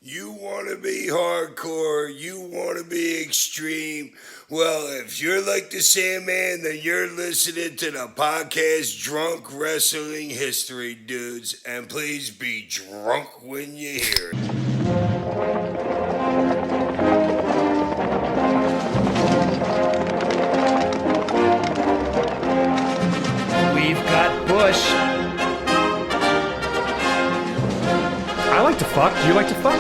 You want to be hardcore, you want to be extreme. Well, if you're like the Sandman, then you're listening to the podcast Drunk Wrestling History, dudes. And please be drunk when you hear it. We've got Bush. I like to fuck. Do you like to fuck?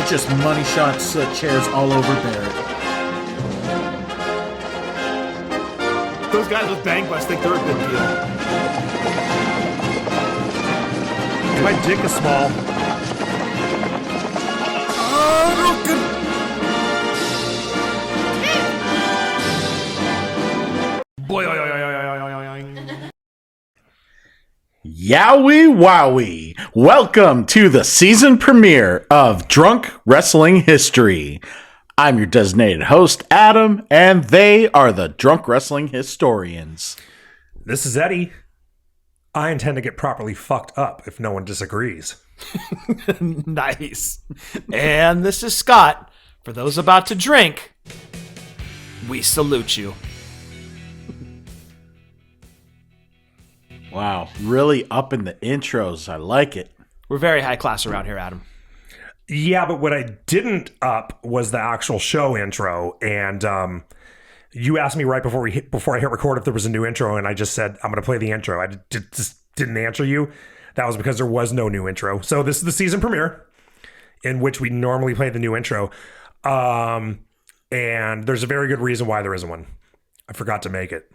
It's just money shots, chairs all over Barrett. Those guys with bang butts think they're a big deal. My dick is small. Boy, Yowie wowie! Welcome to the season premiere of Drunk Wrestling History. I'm your designated host, Adam, and they are the Drunk Wrestling Historians. This is Eddie. I intend to get properly fucked up if no one disagrees. Nice. And this is Scott. For those about to drink, we salute you. Wow, really up in the intros. I like it. We're very high class around here, Adam. Yeah, but what I didn't up was the actual show intro, and you asked me right before I hit record if there was a new intro, and I just said I'm going to play the intro. I just didn't answer you. That was because there was no new intro. So this is the season premiere, in which we normally play the new intro, and there's a very good reason why there isn't one. I forgot to make it.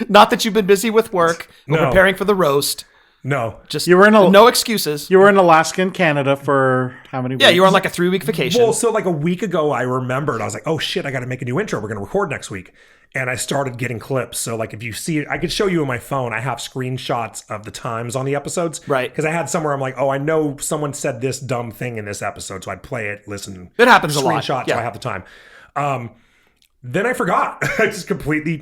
Not that you've been busy with work or No. preparing for the roast. No. Just You were in no excuses. You were in Alaska and Canada for how many weeks? Yeah, you were on like a 3-week vacation. Well, so like a week ago, I remembered. I was like, oh shit, I got to make a new intro. We're going to record next week. And I started getting clips. So like if you see it, I could show you on my phone. I have screenshots of the times on the episodes. Right. Because I had somewhere I'm like, oh, I know someone said this dumb thing in this episode. So I'd play it, listen. It happens a lot. Screenshots, Yeah. so I have the time. Then I forgot. I just completely,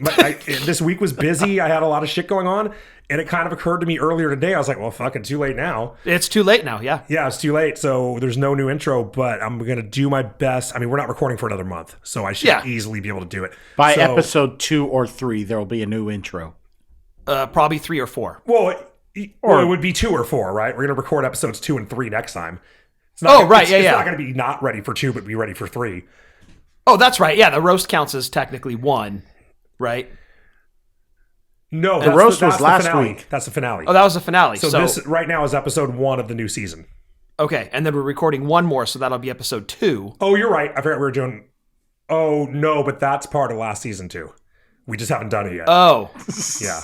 this week was busy. I had a lot of shit going on. And it kind of occurred to me earlier today. I was like, well, fuck, it's too late now. It's too late now, yeah. Yeah, it's too late. So there's no new intro, but I'm going to do my best. I mean, we're not recording for another month, so I should easily be able to do it. By So- episode 2 or 3, there will be a new intro. Probably 3 or 4. Well, it would be 2 or 4, right? We're going to record episodes 2 and 3 next time. It's Oh, right, yeah. It's not going to be not ready for 2, but be ready for 3. Oh, that's right. Yeah, the roast counts as technically 1, right? No, The roast was that's the last finale. week. That's the finale. Oh, that was the finale. So this right now is episode 1 of the new season. Okay, and then we're recording 1 more, so that'll be episode 2. Oh, you're right. I forgot we were doing. Oh no, but that's part of last season too. We just haven't done it yet. Oh, Yeah.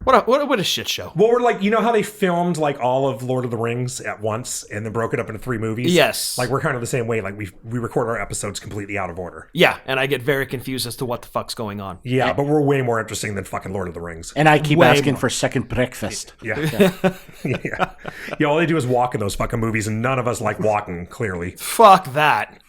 what a shit show. Well, we're like, you know how they filmed like all of Lord of the Rings at once and then broke it up into 3 movies? Yes. Like we're kind of the same way. Like we record our episodes completely out of order. Yeah, and I get very confused as to what the fuck's going on. Yeah, but we're way more interesting than fucking Lord of the Rings. And I keep Way asking more. for second breakfast. Yeah. Yeah. Yeah, all they do is walk in those fucking movies and none of us like walking, clearly. Fuck that.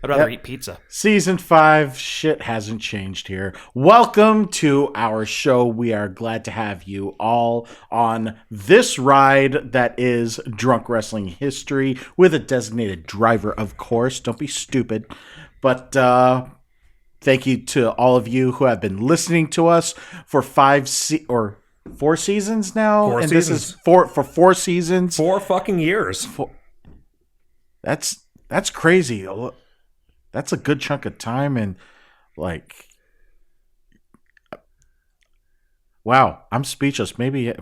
I'd rather eat pizza. Season 5, shit hasn't changed here. Welcome to our show. We are glad to have you all on this ride that is Drunk Wrestling History with a designated driver, of course. Don't be stupid. But thank you to all of you who have been listening to us for 4 seasons now. 4 and seasons. This is for 4 seasons. 4 fucking years. That's crazy. That's a good chunk of time, and like, wow, I'm speechless. Maybe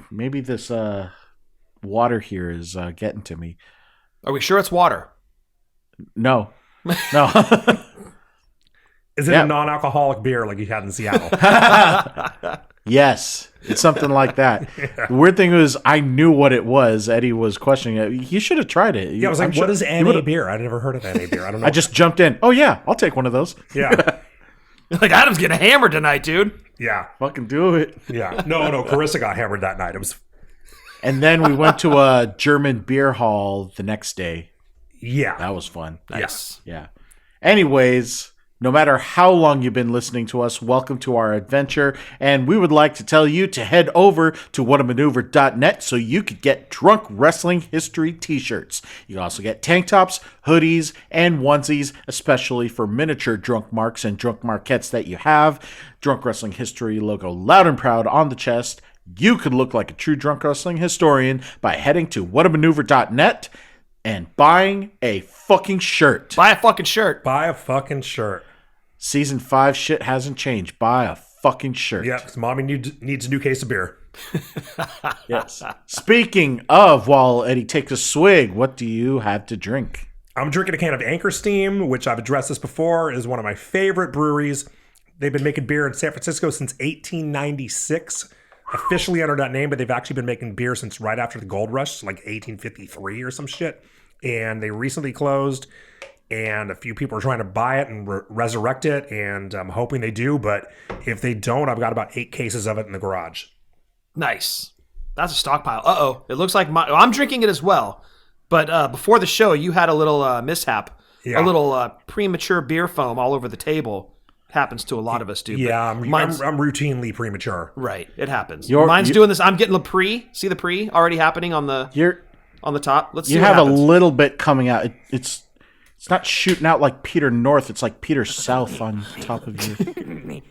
this water here is getting to me. Are we sure it's water? No. Is it Yeah. a non-alcoholic beer like you had in Seattle? Yes, it's something like that. The weird thing was, I knew what it was. Eddie was questioning it. You should have tried it. Yeah, I was like, what is NA beer? I'd never heard of NA beer. I don't know. I just jumped in. Oh yeah, I'll take one of those. Yeah. Like, Adam's getting hammered tonight, dude. Yeah. Fucking do it. Yeah. No, Carissa got hammered that night. It was. And then we went to a German beer hall the next day. Yeah. That was fun. Nice. Yeah. Anyways, No matter how long you've been listening to us, welcome to our adventure, and we would like to tell you to head over to whatamaneuver.net so you could get Drunk Wrestling History t-shirts. You can also get tank tops, hoodies, and onesies, especially for miniature drunk marks and drunk marquettes that you have. Drunk Wrestling History logo loud and proud on the chest. You could look like a true drunk wrestling historian by heading to whatamaneuver.net and buying a fucking shirt. Buy a fucking shirt. Buy a fucking shirt. Season 5 shit hasn't changed. Buy a fucking shirt. Yeah, because mommy needs a new case of beer. Yes. Speaking of, while Eddie takes a swig, what do you have to drink? I'm drinking a can of Anchor Steam, which I've addressed this before, is one of my favorite breweries. They've been making beer in San Francisco since 1896. Officially under that name, but they've actually been making beer since right after the gold rush, like 1853 or some shit. And they recently closed, and a few people are trying to buy it and resurrect it, and I'm hoping they do. But if they don't, I've got about 8 cases of it in the garage. Nice. That's a stockpile. Uh-oh. It looks like I'm drinking it as well. But before the show, you had a little mishap. Yeah. A little premature beer foam all over the table. Happens to a lot of us, dude. Yeah, I'm routinely premature. Right. It happens. You're- Mine's you- doing this. I'm getting the pre. See the pre already happening on the top? Let's see You what have happens. a little bit coming out. It's not shooting out like Peter North. It's like Peter South on top of you.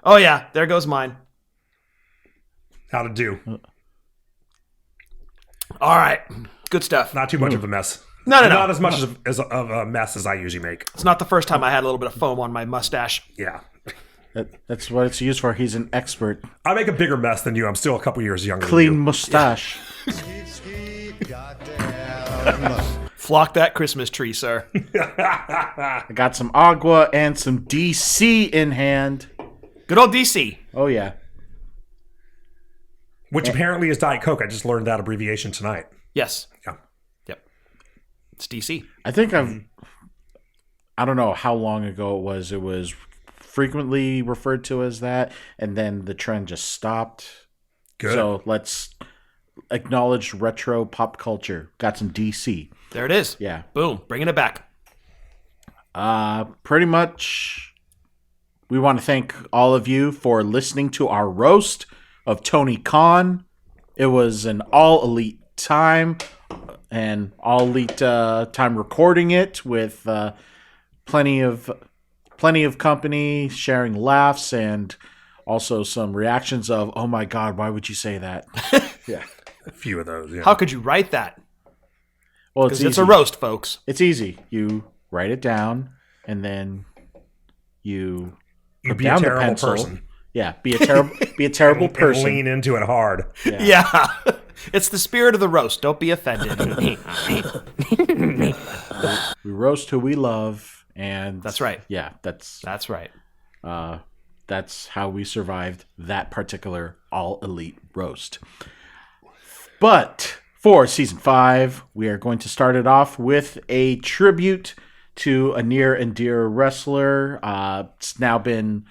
Oh, yeah. There goes mine. How to do. All right. Good stuff. Not too much of a mess. No. Not as much as of a mess as I usually make. It's not the first time I had a little bit of foam on my mustache. Yeah. That's what it's used for. He's an expert. I make a bigger mess than you. I'm still a couple years younger Clean than you. mustache. Flock that Christmas tree, sir. I got some agua and some DC in hand. Good old DC. Oh, yeah. Which apparently is Diet Coke. I just learned that abbreviation tonight. Yes. Yeah. Yep. It's DC. I think I don't know how long ago it was. It was frequently referred to as that, and then the trend just stopped. Good. So let's acknowledge retro pop culture. Got some DC. There it is. Yeah. Boom. Bringing it back. Pretty much, we want to thank all of you for listening to our roast of Tony Khan. It was an all elite time, and all elite time recording it with plenty of company, sharing laughs, and also some reactions of, oh my God, why would you say that? Yeah. A few of those, yeah. How could you write that? Well, Because it's a roast, folks. It's easy. You write it down, and then you put be a down the terrible pencil. person. Yeah, be a terrible And person. lean into it hard. Yeah. It's the spirit of the roast. Don't be offended. We roast who we love, and That's right. Yeah, that's right. how we survived that particular all elite roast. But for season 5, we are going to start it off with a tribute to a near and dear wrestler. It's now been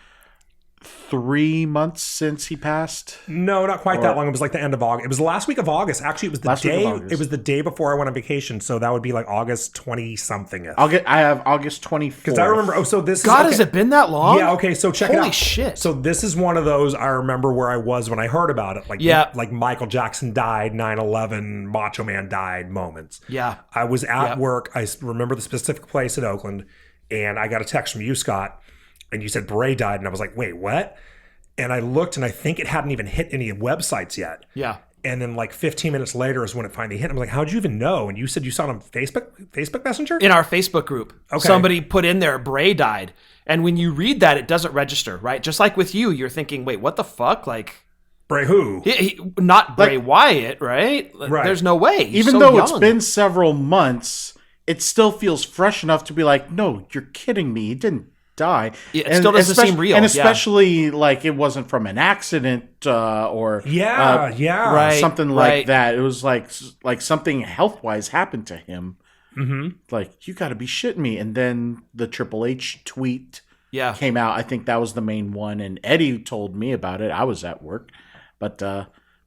3 months since he passed. No, not quite that long. It was like the end of August. It was the last week of August. Actually, it was the Last week of day. August. It was the day before I went on vacation, so that would be like August 20 something. I have August 24th. Because I remember. Oh, so this. God, is, has it been that long? Yeah. Okay. So check it out. Holy shit. So this is one of those I remember where I was when I heard about it. Like Yeah. Like Michael Jackson died, 9/11, Macho Man died moments. Yeah. I was at work. I remember the specific place in Oakland, and I got a text from you, Scott, and you said Bray died, and I was like, wait, what? And I looked, and I think it hadn't even hit any websites yet. Yeah. And then like 15 minutes later is when it finally hit. I'm like, how'd you even know? And you said you saw it on Facebook Messenger? In our Facebook group, Okay. somebody put in there, Bray died. And when you read that, it doesn't register, right? Just like with you, you're thinking, wait, what the fuck? Like, Bray who? not Bray Wyatt, right? Right. There's no way. He's Even so though it's young. been several months, it still feels fresh enough to be like, no, you're kidding me. He didn't die. It still doesn't seem real. And Yeah. especially like it wasn't from an accident or Right. something right. like that. It was like something health-wise happened to him. Mm-hmm. Like, you got to be shitting me. And then the Triple H tweet Yeah. came out. I think that was the main one. And Eddie told me about it. I was at work. But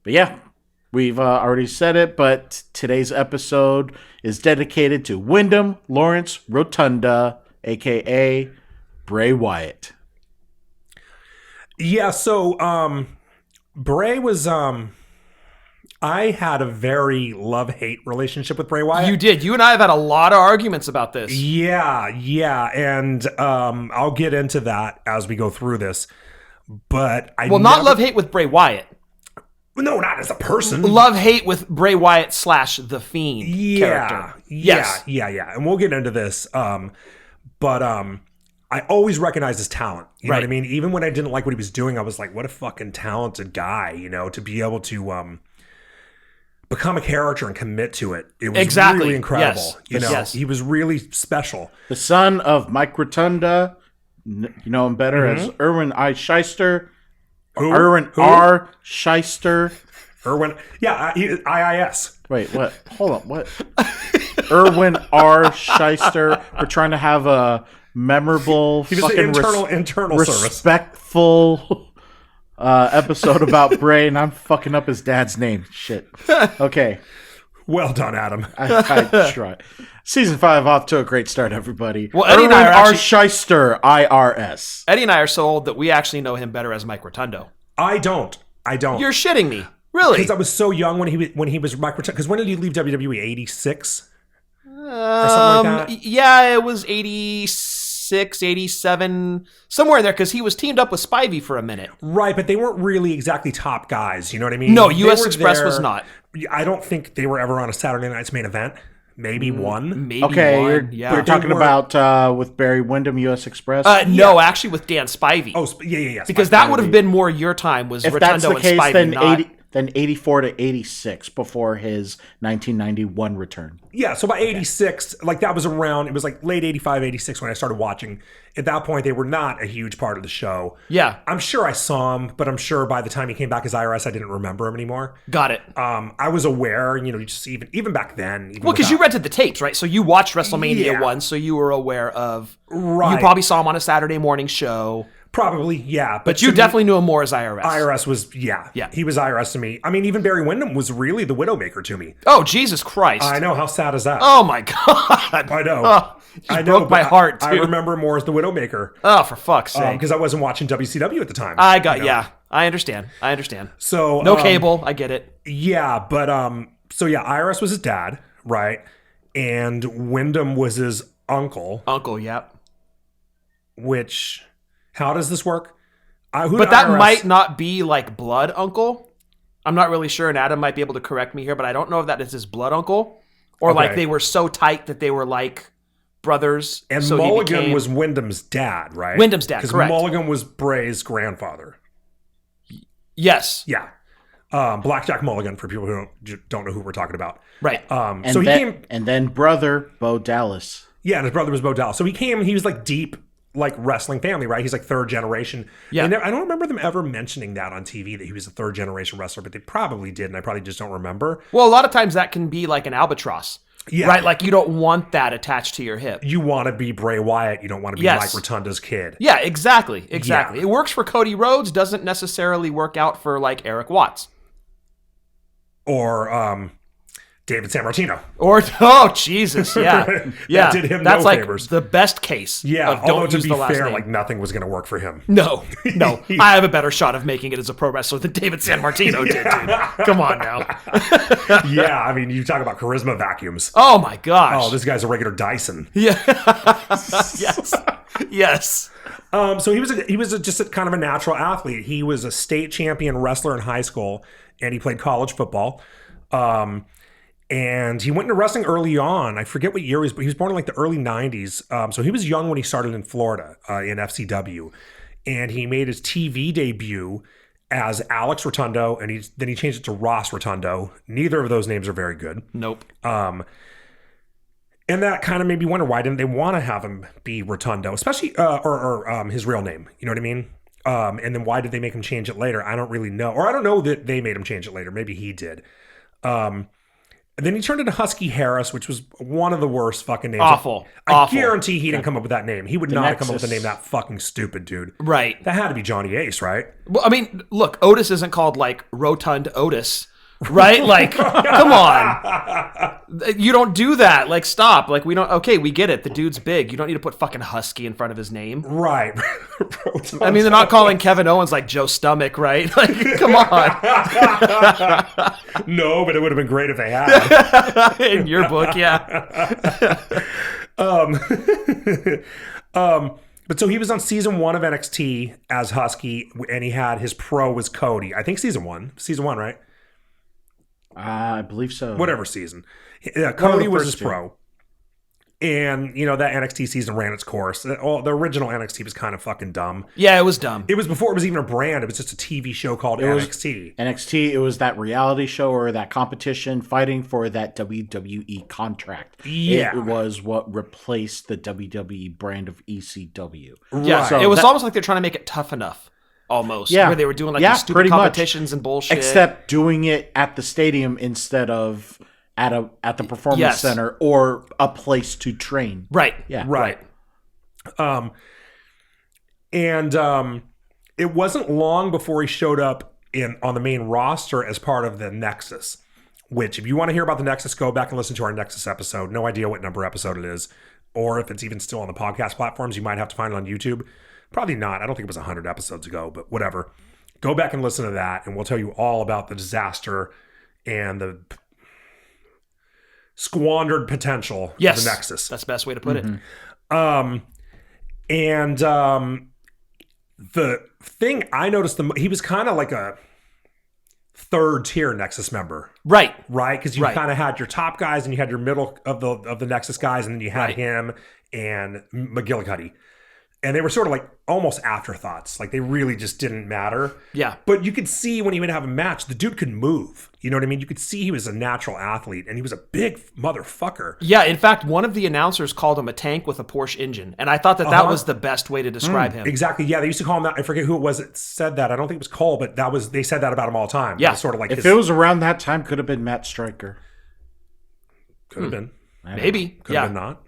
yeah, we've already said it. But today's episode is dedicated to Wyndham Lawrence Rotunda, a.k.a. Bray Wyatt. Yeah, so Bray was I had a very love-hate relationship with Bray Wyatt. You did. You and I have had a lot of arguments about this. Yeah, and I'll get into that as we go through this. But not love-hate with Bray Wyatt. No, not as a person. Love-hate with Bray Wyatt / The Fiend character. Yes. Yeah. And we'll get into this. But I always recognized his talent. You know what I mean? Even when I didn't like what he was doing, I was like, what a fucking talented guy, to be able to become a character and commit to it. It was really incredible. Yes. He was really special. The son of Mike Rotunda, you know him better as Irwin I. Shyster. Irwin R. Shyster. Irwin, IIS. Wait, what? Hold on, what? Irwin R. Shyster. We're trying to have a memorable, he was fucking the internal respectful episode about Bray, and I'm fucking up his dad's name. Shit. Okay. Well done, Adam. I try. Season 5 off to a great start, everybody. Well, Eddie Irwin and I are R. actually, Shyster, IRS. Eddie and I are so old that we actually know him better as Mike Rotundo. I don't. You're shitting me. Really? Because I was so young when he was Mike Rotundo. Because when did he leave WWE? 86? Or something like that? Yeah, it was 86, 87, somewhere in there, because he was teamed up with Spivey for a minute. Right, but they weren't really exactly top guys. You know what I mean? No, US Express was not. I don't think they were ever on a Saturday Night's Main Event. Maybe one. Maybe okay, one. You're talking about with Barry Windham, US Express? No, actually with Dan Spivey. Oh, yeah. Because that would have been more your time, was if Rotundo that's the and case, Spivey, then 84 to 86 before his 1991 return. Yeah, so by 86, like that was around, it was like late 85, 86 when I started watching. At that point, they were not a huge part of the show. Yeah. I'm sure I saw him, but I'm sure by the time he came back as IRS, I didn't remember him anymore. Got it. I was aware, just even back then. Well, because you rented the tapes, right? So you watched WrestleMania 1, so you were aware of... Right. You probably saw him on a Saturday morning show. Probably, yeah. But you definitely knew him more as IRS. IRS was, yeah. He was IRS to me. I mean, even Barry Windham was really the Widowmaker to me. Oh, Jesus Christ. I know, how sad is that? Oh, my God. I know. I broke my heart, dude. I remember him more as the Widowmaker. Oh, for fuck's sake. Because I wasn't watching WCW at the time. Yeah. I understand. So no cable. I get it. Yeah, but IRS was his dad, right? And Wyndham was his uncle. Uncle, yep. Which, how does this work? But that might not be like blood uncle. I'm not really sure, and Adam might be able to correct me here, but I don't know if that is his blood uncle, or like they were so tight that they were like brothers. And so Mulligan was Wyndham's dad, right? Wyndham's dad, correct. Because Mulligan was Bray's grandfather. Yes. Yeah. Blackjack Mulligan, for people who don't know who we're talking about. Right. And then brother Bo Dallas. Yeah, and his brother was Bo Dallas. So he was like deep, like wrestling family, right? He's like third generation. Yeah. And I don't remember them ever mentioning that on TV, that he was a third generation wrestler, but they probably did, and I probably just don't remember. Well, a lot of times that can be like an albatross. Yeah. Right? Like you don't want that attached to your hip. You want to be Bray Wyatt. You don't want to be Mike Rotunda's kid. Yeah, exactly. Yeah. It works for Cody Rhodes, doesn't necessarily work out for like Eric Watts. Or David Sammartino. Or, Jesus, yeah. That did him That's no like favors. the best case. Yeah, of don't although use to be the last fair, name. like nothing was going to work for him. No. I have a better shot of making it as a pro wrestler than David Sammartino did, dude. Come on now. Yeah, I mean, you talk about charisma vacuums. Oh my gosh. Oh, this guy's a regular Dyson. Yeah. Yes. So he was just a kind of a natural athlete. He was a state champion wrestler in high school, and he played college football. And he went into wrestling early on. I forget what year he was, but he was born in like the early 90s. So he was young when he started in Florida in FCW. And he made his TV debut as Alex Rotundo, and then he changed it to Ross Rotundo. Neither of those names are very good. Nope. And that kind of made me wonder, why didn't they want to have him be Rotundo, especially or his real name? You know what I mean? And then why did they make him change it later? I don't really know. Or I don't know that they made him change it later. Maybe he did. And then he turned into Husky Harris, which was one of the worst fucking names. Awful. I guarantee he didn't come up with that name. He would not have come up with a name that fucking stupid, dude. Right. That had to be Johnny Ace, right? Well, I mean, look, Otis isn't called like Rotund Otis Right? Like, come on. You don't do that. Like, stop. Like, we don't. Okay, we get it. The dude's big. You don't need to put fucking Husky in front of his name. Right. I mean, they're not calling Kevin Owens like Joe Stomach, right? Like, come on. No, but it would have been great if they had. In your book, yeah. But so he was on season 1 of NXT as Husky, and he had his pro was Cody. I think season 1, right? I believe so. Whatever season. Cody was his pro. And, that NXT season ran its course. The original NXT was kind of fucking dumb. Yeah, it was dumb. It was before it was even a brand. It was just a TV show called NXT. NXT, it was that reality show or that competition fighting for that WWE contract. Yeah. It was what replaced the WWE brand of ECW. Yeah, Right. so it was almost like they're trying to make it tough enough. Almost. Yeah. Where they were doing like these stupid competitions and bullshit. Except doing it at the stadium instead of at the performance center or a place to train. Right. Yeah. Right. And it wasn't long before he showed up on the main roster as part of the Nexus, which if you want to hear about the Nexus, go back and listen to our Nexus episode. No idea what number episode it is, or if it's even still on the podcast platforms. You might have to find it on YouTube. Probably not. I don't think it was 100 episodes ago, but whatever. Go back and listen to that, and we'll tell you all about the disaster and the squandered potential of the Nexus. That's the best way to put it. The thing I noticed, he was kind of like a third tier Nexus member. Right. Because you kind of had your top guys and you had your middle of the Nexus guys, and then you had him and McGillicuddy. And they were sort of like almost afterthoughts. Like they really just didn't matter. Yeah. But you could see when he would have a match, the dude could move. You know what I mean? You could see he was a natural athlete, and he was a big motherfucker. Yeah. In fact, one of the announcers called him a tank with a Porsche engine. And I thought that was the best way to describe him. Exactly. Yeah. They used to call him that. I forget who it was that said that. I don't think it was Cole, but they said that about him all the time. Yeah. It was sort of like if it was around that time, could have been Matt Striker. Could have been. Maybe. Could have been not.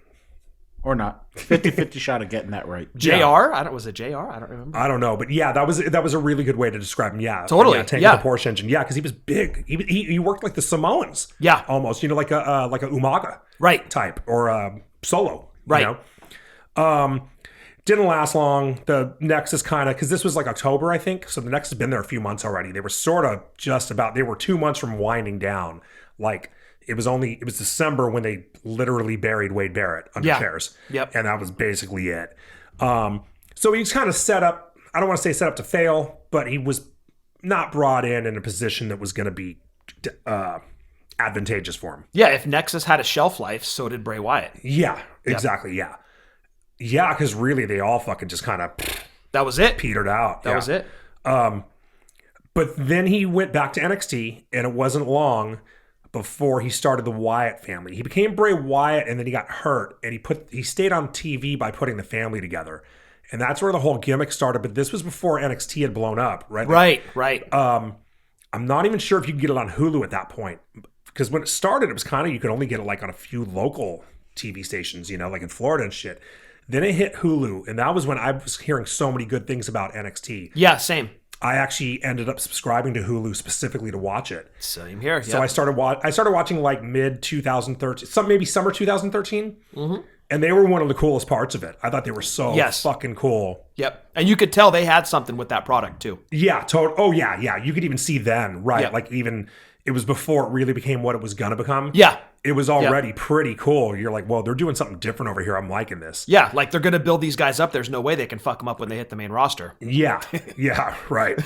Or not. 50-50 shot of getting that right. JR? Was it JR? I don't remember. I don't know. But yeah, that was a really good way to describe him. Yeah. Totally. Yeah, tank with a Porsche engine. Yeah, because he was big. He worked like the Samoans. Yeah. Almost. Like a Umaga. Right. Type. Or a Solo. Right. Didn't last long. The Nexus kind of, because this was like October, I think. So the Nexus has been there a few months already. They were sort of they were 2 months from winding down. Like, it was December when they literally buried Wade Barrett under chairs. Yep. And that was basically it. So he's kind of set up, I don't want to say set up to fail, but he was not brought in a position that was going to be advantageous for him. Yeah, if Nexus had a shelf life, so did Bray Wyatt. Yeah, exactly, yeah. Yeah, because really they all fucking just kind of that was it. Petered out. That was it. But then he went back to NXT, and it wasn't long before he started the Wyatt family. He became Bray Wyatt, and then he got hurt, and he stayed on TV by putting the family together. And that's where the whole gimmick started, but this was before NXT had blown up, right? Right. I'm not even sure if you could get it on Hulu at that point, because when it started, it was kind of, you could only get it like on a few local TV stations, like in Florida and shit. Then it hit Hulu, and that was when I was hearing so many good things about NXT. Yeah, same. I actually ended up subscribing to Hulu specifically to watch it. Same here. So I started watching like mid 2013, maybe summer 2013, and they were one of the coolest parts of it. I thought they were so fucking cool. Yep, and you could tell they had something with that product too. Yeah, Oh yeah. You could even see then, right? Yep. Like even it was before it really became what it was gonna become. Yeah. It was already pretty cool. You're like, well, they're doing something different over here. I'm liking this. Yeah, like they're going to build these guys up. There's no way they can fuck them up when they hit the main roster. Yeah, right.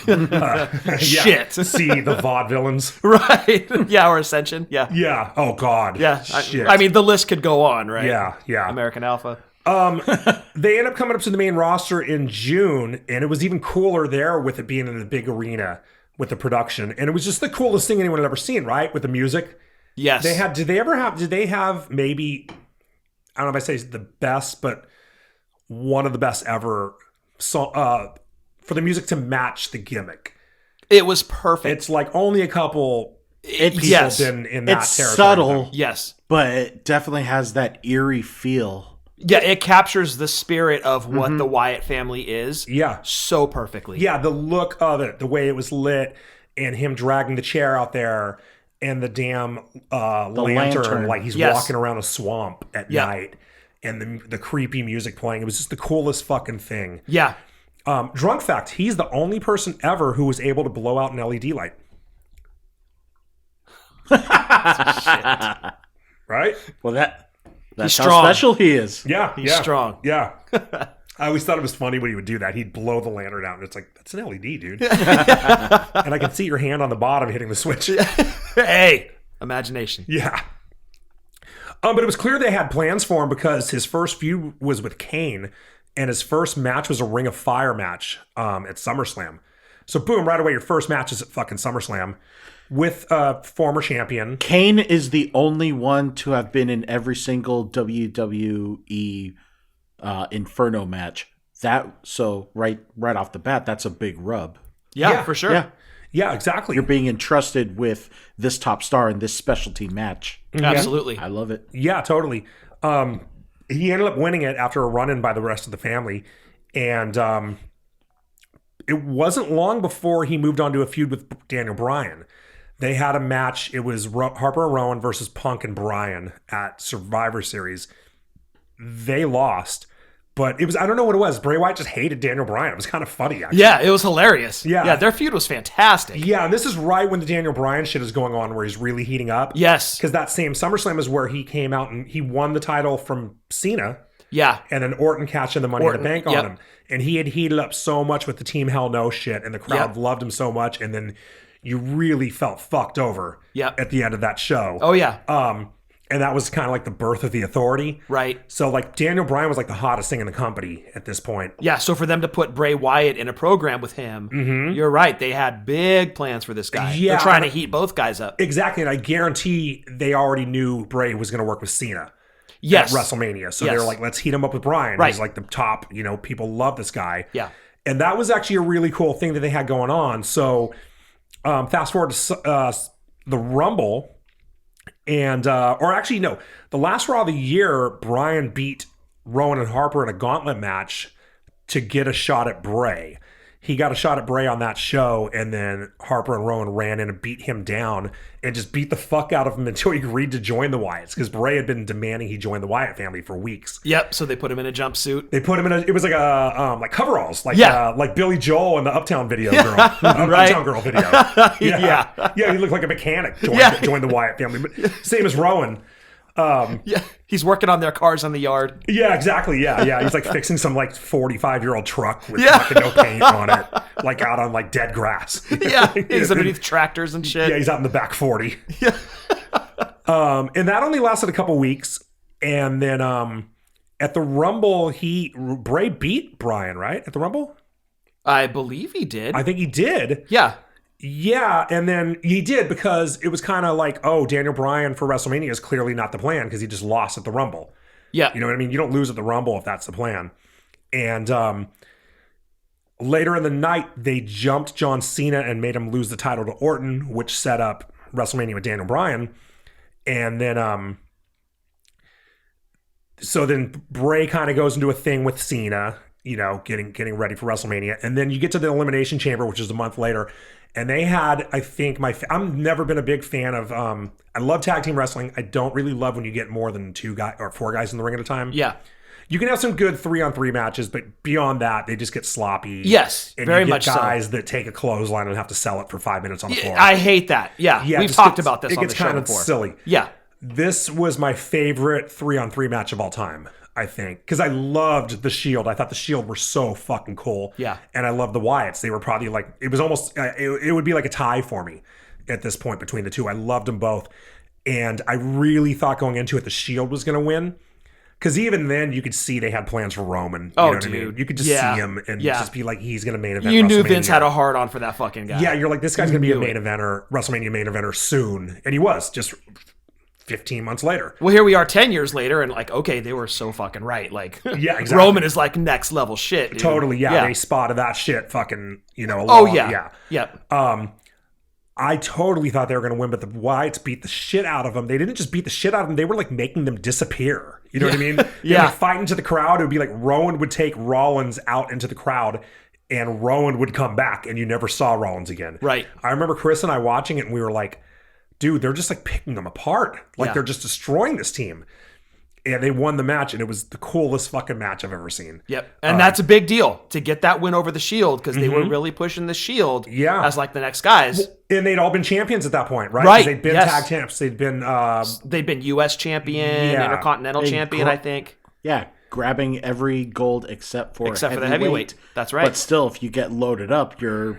Shit. See the vaudevillains. Right. Yeah, or Ascension. Yeah. Yeah. Oh, God. Yeah. Shit. I mean, the list could go on, right? Yeah. American Alpha. They end up coming up to the main roster in June, and it was even cooler there with it being in the big arena with the production. And it was just the coolest thing anyone had ever seen, right? With the music. Yes. Did they have maybe, I don't know if I say the best, but one of the best ever for the music to match the gimmick. It was perfect. It's like only a couple people been in that it's territory. Subtle, yes. But it definitely has that eerie feel. Yeah, it captures the spirit of what the Wyatt family is. Yeah. So perfectly. Yeah, the look of it, the way it was lit, and him dragging the chair out there. and the damn lantern, like he's walking around a swamp at night, and the creepy music playing. It was just the coolest fucking thing. Yeah. Drunk fact, he's the only person ever who was able to blow out an LED light. Right? Well, that's how strong. special he is. Yeah. He's strong. Yeah. I always thought it was funny when he would do that. He'd blow the lantern out, and it's like, that's an LED, dude. And I can see your hand on the bottom hitting the switch. Hey, imagination. Yeah. But it was clear they had plans for him because his first feud was with Kane, and his first match was a Ring of Fire match at SummerSlam. So boom, right away, your first match is at fucking SummerSlam with a former champion. Kane is the only one to have been in every single WWE Inferno match. So right off the bat, that's a big rub. Yeah, for sure. Yeah, exactly. You're being entrusted with this top star in this specialty match. Absolutely. I love it. Yeah, totally. He ended up winning it after a run-in by the rest of the family. And it wasn't long before he moved on to a feud with Daniel Bryan. They had a match. It was Harper and Rowan versus Punk and Bryan at Survivor Series. They lost. But it was, I don't know what it was. Bray Wyatt just hated Daniel Bryan. It was kind of funny, actually. Yeah, it was hilarious. Yeah. Their feud was fantastic. Yeah, and this is right when the Daniel Bryan shit is going on where he's really heating up. Yes. Because that same SummerSlam is where he came out and he won the title from Cena. Yeah. And then Orton cashed in the Money in the Bank on him. And he had heated up so much with the Team Hell No shit, and the crowd loved him so much. And then you really felt fucked over at the end of that show. Oh, yeah. And that was kind of like the birth of the Authority. Right. So like Daniel Bryan was like the hottest thing in the company at this point. Yeah, so for them to put Bray Wyatt in a program with him, you're right. They had big plans for this guy. Yeah. They're trying to heat both guys up. Exactly. And I guarantee they already knew Bray was going to work with Cena. Yes. At WrestleMania. So they were like, let's heat him up with Bryan. Right. He's like the top, people love this guy. Yeah. And that was actually a really cool thing that they had going on. So fast forward to the Rumble. And, or actually, no, the last Raw of the year, Bryan beat Rowan and Harper in a gauntlet match to get a shot at Bray. He got a shot at Bray on that show, and then Harper and Rowan ran in and beat him down and just beat the fuck out of him until he agreed to join the Wyatts, because Bray had been demanding he join the Wyatt family for weeks. Yep, so they put him in a jumpsuit. They put him in it was like a like coveralls, like Billy Joel in the Uptown video girl. Uptown Girl video. Yeah, he looked like a mechanic joined the Wyatt family. But same as Rowan. He's working on their cars on the yard. Yeah, exactly. Yeah. He's like fixing some like 45-year-old truck with fucking no paint on it, like out on like dead grass. He's underneath tractors and shit. Yeah, he's out in the back 40. Yeah. And that only lasted a couple weeks, and then at the Rumble, Bray beat Bryan, right? At the Rumble, I believe he did. I think he did. Yeah. Yeah, and then he did, because it was kind of like, oh, Daniel Bryan for WrestleMania is clearly not the plan because he just lost at the Rumble. Yeah. You know what I mean? You don't lose at the Rumble if that's the plan. And later in the night, they jumped John Cena and made him lose the title to Orton, which set up WrestleMania with Daniel Bryan. And then, so then Bray kind of goes into a thing with Cena, getting ready for WrestleMania. And then you get to the Elimination Chamber, which is a month later. And they had, I think, I've never been a big fan of, I love tag team wrestling. I don't really love when you get more than 2 guys or 4 guys in the ring at a time. Yeah. You can have some good 3-on-3 matches, but beyond that, they just get sloppy. Yes, and very you get much guys that take a clothesline and have to sell it for 5 minutes on the floor. I hate that. Yeah, we've talked about this on the show before. It gets kind of silly. Yeah. This was my favorite 3-on-3 match of all time, I think, because I loved the Shield. I thought the Shield were so fucking cool. Yeah. And I loved the Wyatts. They were probably like, it was almost, it would be like a tie for me at this point between the two. I loved them both. And I really thought going into it, the Shield was going to win. Because even then, you could see they had plans for Roman. You know what I mean? You could just see him and just be like, he's going to main event You knew WrestleMania. Vince had a hard on for that fucking guy. Yeah, you're like, this guy's going to be a main eventer, WrestleMania main eventer soon. And he was, just 15 months later. Well, here we are 10 years later, and like, okay, they were so fucking right. Like, yeah, exactly. Roman is like next level shit, dude. Totally, yeah. They spotted that shit fucking, a lot. Yeah. I totally thought they were going to win, but the Wyatts beat the shit out of them. They didn't just beat the shit out of them. They were like making them disappear. You know what I mean? They were fighting to the crowd. It would be like Rowan would take Rollins out into the crowd, and Rowan would come back, and you never saw Rollins again. Right. I remember Chris and I watching it, and we were like, dude, they're just like picking them apart. Like they're just destroying this team. And they won the match, and it was the coolest fucking match I've ever seen. Yep. And that's a big deal to get that win over the Shield, because they were really pushing the Shield as like the next guys. And they'd all been champions at that point, right? Right. They'd been tag champs. They'd been U.S. champion, Intercontinental champion, I think. Yeah, grabbing every gold except for the heavyweight. That's right. But still, if you get loaded up, you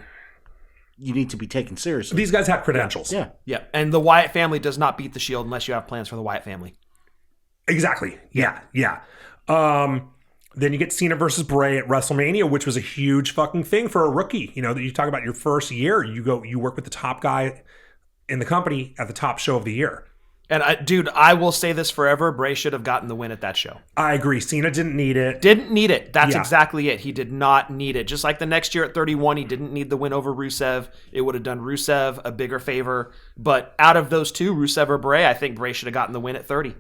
need to be taken seriously. These guys have credentials. Yeah. Yeah. And the Wyatt family does not beat the Shield unless you have plans for the Wyatt family. Exactly. Yeah. Then you get Cena versus Bray at WrestleMania, which was a huge fucking thing for a rookie. You know, that you talk about your first year, you work with the top guy in the company at the top show of the year. And I will say this forever. Bray should have gotten the win at that show. I agree. Cena didn't need it. Didn't need it. That's exactly it. He did not need it. Just like the next year at 31, he didn't need the win over Rusev. It would have done Rusev a bigger favor. But out of those two, Rusev or Bray, I think Bray should have gotten the win at 30.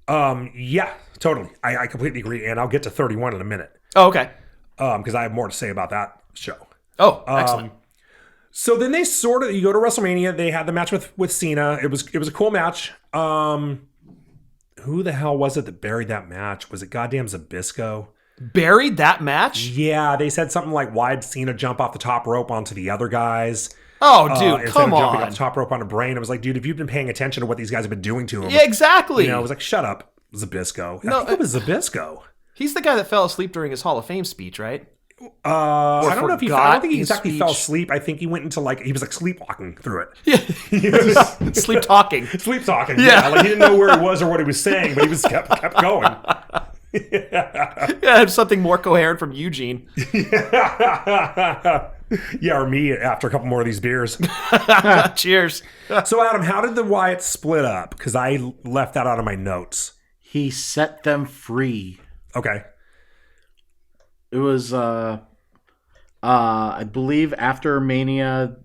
Yeah, totally. I completely agree. And I'll get to 31 in a minute. Oh, okay. Because I have more to say about that show. Oh, excellent. So then they you go to WrestleMania, they had the match with Cena. It was a cool match. Who the hell was it that buried that match? Was it goddamn Zbyszko? Buried that match? Yeah, they said something like, why'd Cena jump off the top rope onto the other guys? Oh, dude, instead come of jumping on. off the top rope on a Brain. I was like, dude, if you've been paying attention to what these guys have been doing to him. Yeah, exactly. You know, I was like, shut up, Zbyszko. No, I think it was Zbyszko. He's the guy that fell asleep during his Hall of Fame speech, right? I don't know if I don't think he exactly fell asleep. I think he went into he was like sleepwalking through it. Yeah. Sleep talking. Sleep talking. Yeah. Like he didn't know where he was or what he was saying, but he was kept going. Yeah, something more coherent from Eugene. Yeah, or me after a couple more of these beers. Cheers. So Adam, how did the Wyatts split up? Because I left that out of my notes. He set them free. Okay. It was, I believe, after Mania,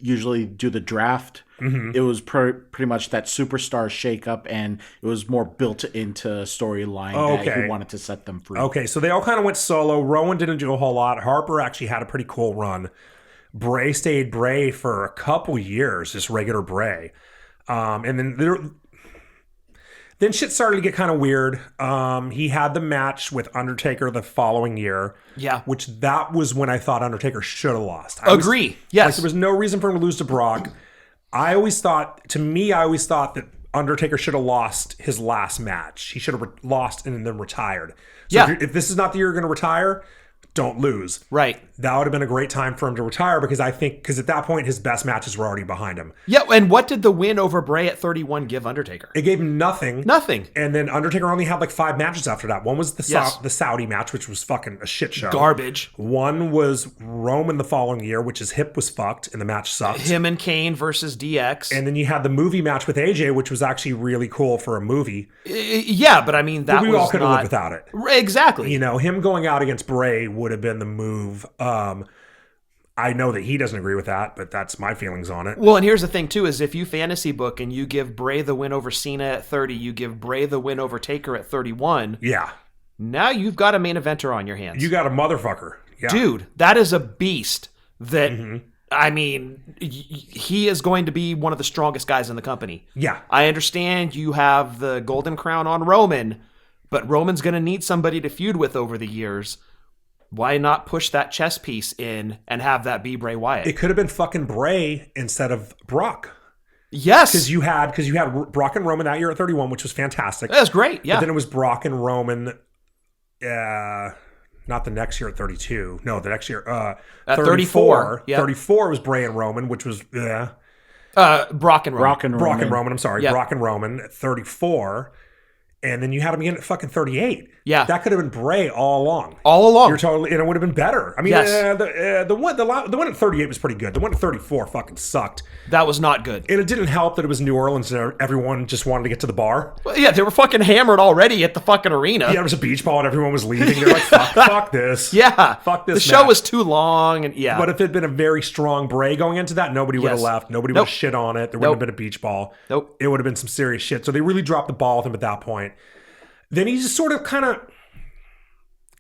usually do the draft. Mm-hmm. It was pretty much that superstar shakeup, and it was more built into storyline that he wanted to set them free. Okay, so they all kind of went solo. Rowan didn't do a whole lot. Harper actually had a pretty cool run. Bray stayed Bray for a couple years, just regular Bray. And then shit started to get kind of weird. He had the match with Undertaker the following year. Yeah. Which that was when I thought Undertaker should have lost. Agree. Yes. Like, there was no reason for him to lose to Brock. I always thought that Undertaker should have lost his last match. He should have lost and then retired. So if this is not the year you're going to retire, don't lose. Right. That would have been a great time for him to retire because at that point his best matches were already behind him. Yeah, and what did the win over Bray at 31 give Undertaker? It gave him nothing. Nothing. And then Undertaker only had like 5 matches after that. One was the Saudi match, which was fucking a shit show. Garbage. One was Roman the following year, which his hip was fucked and the match sucked. Him and Kane versus DX. And then you had the movie match with AJ, which was actually really cool for a movie. Yeah, but I mean, we all could have lived without it. Exactly. You know, him going out against Bray would have been the move. I know that he doesn't agree with that, but that's my feelings on it. Well, and here's the thing, too, is if you fantasy book and you give Bray the win over Cena at 30, you give Bray the win over Taker at 31. Yeah. Now you've got a main eventer on your hands. You got a motherfucker. Yeah. Dude, that is a beast that, I mean, he is going to be one of the strongest guys in the company. Yeah. I understand you have the Golden Crown on Roman, but Roman's going to need somebody to feud with over the years. Why not push that chess piece in and have that be Bray Wyatt? It could have been fucking Bray instead of Brock. Yes. Because you had Brock and Roman that year at 31, which was fantastic. That's great, yeah. But then it was Brock and Roman, not the next year at 32. No, the next year. At 34. Yeah. 34 was Bray and Roman, which was, Brock and Roman. Brock and Roman, I'm sorry. Yeah. Brock and Roman at 34. And then you had him again at fucking 38. Yeah. That could have been Bray all along. All along. You're totally, and it would have been better. I mean, yes. The one at 38 was pretty good. The one at 34 fucking sucked. That was not good. And it didn't help that it was New Orleans and everyone just wanted to get to the bar. Well, yeah, they were fucking hammered already at the fucking arena. Yeah, it was a beach ball and everyone was leaving. They're like, fuck this. Yeah. Fuck this. The show was too long. And yeah. But if it had been a very strong Bray going into that, nobody would have left. Nobody would have shit on it. There wouldn't have been a beach ball. Nope. It would have been some serious shit. So they really dropped the ball with him at that point. Then he just sort of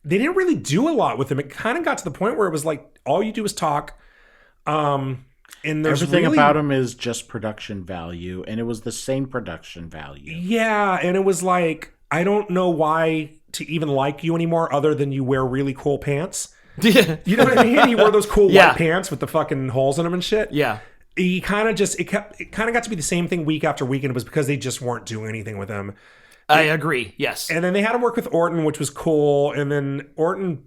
they didn't really do a lot with him. It kind of got to the point where it was like, all you do is talk. And there's everything really, about him is just production value, and it was the same production value. Yeah, and it was like, I don't know why to even like you anymore other than you wear really cool pants. You know what I mean? You wore those cool white pants with the fucking holes in them and shit. Yeah. He kind of just, it kind of got to be the same thing week after week, and it was because they just weren't doing anything with him. I agree, yes. And then they had him work with Orton, which was cool, and then Orton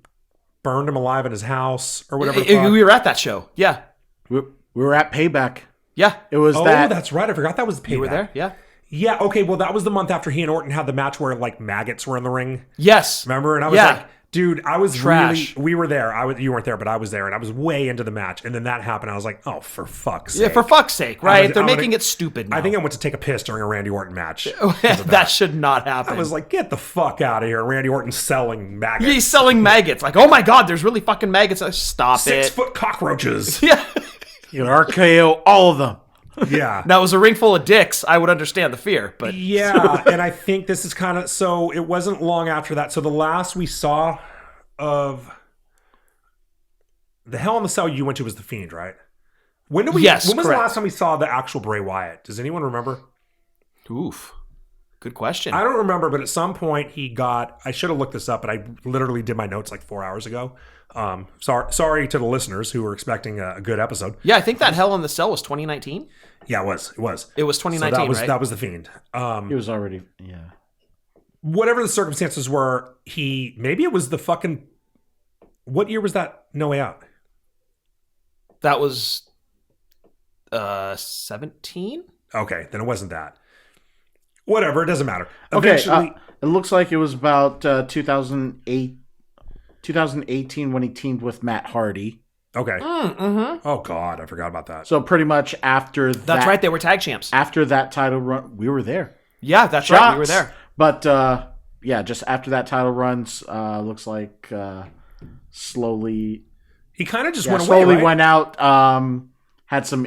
burned him alive in his house or whatever. We were at that show, yeah. We were at Payback. Yeah. It was that. Oh, that's right. I forgot that was Payback. You were there? Yeah. Yeah, okay, well, that was the month after he and Orton had the match where, like, maggots were in the ring. Yes. Remember? And I was like, dude, I was trash. We were there. You weren't there, but I was there, and I was way into the match. And then that happened. I was like, oh, for fuck's sake. Yeah, for fuck's sake, right? They're making it stupid now. I think I went to take a piss during a Randy Orton match. that should not happen. I was like, get the fuck out of here. Randy Orton's selling maggots. Yeah, he's selling maggots. Like, oh my God, there's really fucking maggots. Stop 6 foot cockroaches. Yeah. You know, RKO all of them. Yeah. Now, it was a ring full of dicks. I would understand the fear, but yeah, and I think this is kind of so. It wasn't long after that. So the last we saw of the Hell in the Cell you went to was the Fiend, right? When did we? Yes, when was correct. the last time we saw the actual Bray Wyatt? Does anyone remember? Oof. Good question. I don't remember, but at some point he got. I should have looked this up, but I literally did my notes like 4 hours ago. Sorry to the listeners who were expecting a good episode. Yeah, I think that Hell in the Cell was 2019. Yeah, it was. It was 2019, so right? That was the Fiend. It was already, yeah. Whatever the circumstances were, maybe it was the fucking. What year was that? No Way Out. That was 17. Okay, then it wasn't that. Whatever, it doesn't matter. Okay, Eventually, it looks like it was about 2018 when he teamed with Matt Hardy. okay. Mm-hmm. Oh God, I forgot about that. So pretty much after that. That's right, they were tag champs. After that title run, we were there. Yeah, that's right, we were there. But yeah, just after that title runs, looks like slowly. He kind of just Yeah, went slowly away, right? went out. Had some.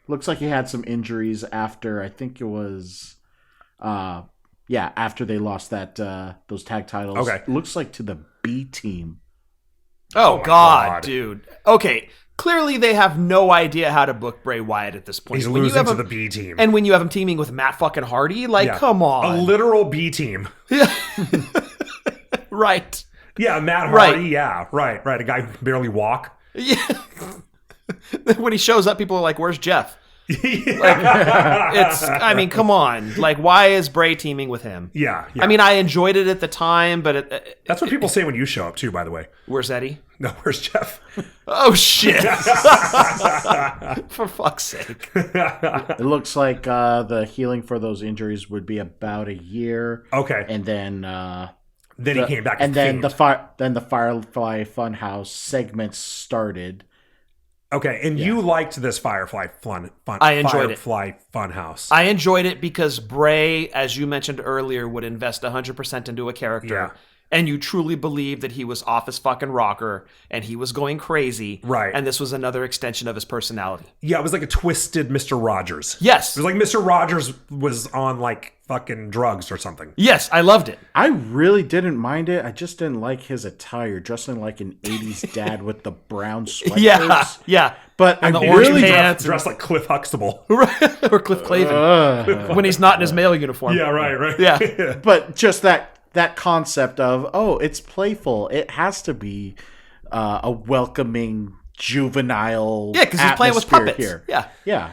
Looks like he had some injuries after. I think it was. After they lost that those tag titles. Okay. Looks like to the B team. Oh, my God, God. dude. Okay, clearly they have no idea how to book Bray Wyatt at this point. He's When you losing have to him- the B team. And when you have him teaming with Matt fucking Hardy, like, Yeah. come on. A literal B team. Right. Yeah, Matt Right. Hardy. Yeah, right. A guy who can barely walk. Yeah. When he shows up, people are like, where's Jeff? I mean, come on. Like, why is Bray teaming with him? Yeah. I mean, I enjoyed it at the time, but That's what people say when you show up too. By the way. where's Eddie? No, where's Jeff? Oh, shit. For fuck's sake. It looks like the healing for those injuries would be about a year. Okay. And then Then he came back. and as then Fiend. the Firefly Funhouse segments started. Okay, and you liked this Firefly fun. I enjoyed it. Firefly Funhouse. I enjoyed it because Bray, as you mentioned earlier, would invest 100% into a character. Yeah. And you truly believed that he was off his fucking rocker and he was going crazy. Right. And this was another extension of his personality. Yeah, it was like a twisted Mr. Rogers. Yes. It was like Mr. Rogers was on like fucking drugs or something. Yes, I loved it. I really didn't mind it. I just didn't like his attire, dressing like an 80s dad with the brown sweatshirts. Yeah, yeah. But And I the orange really pants. Dressed like Cliff Huxtable. or Cliff Clavin when he's not in his male uniform. Yeah, right. Yeah. But just that concept of, oh, it's playful. It has to be a welcoming, juvenile. Yeah, because he's playing with atmosphere puppets. here. Yeah.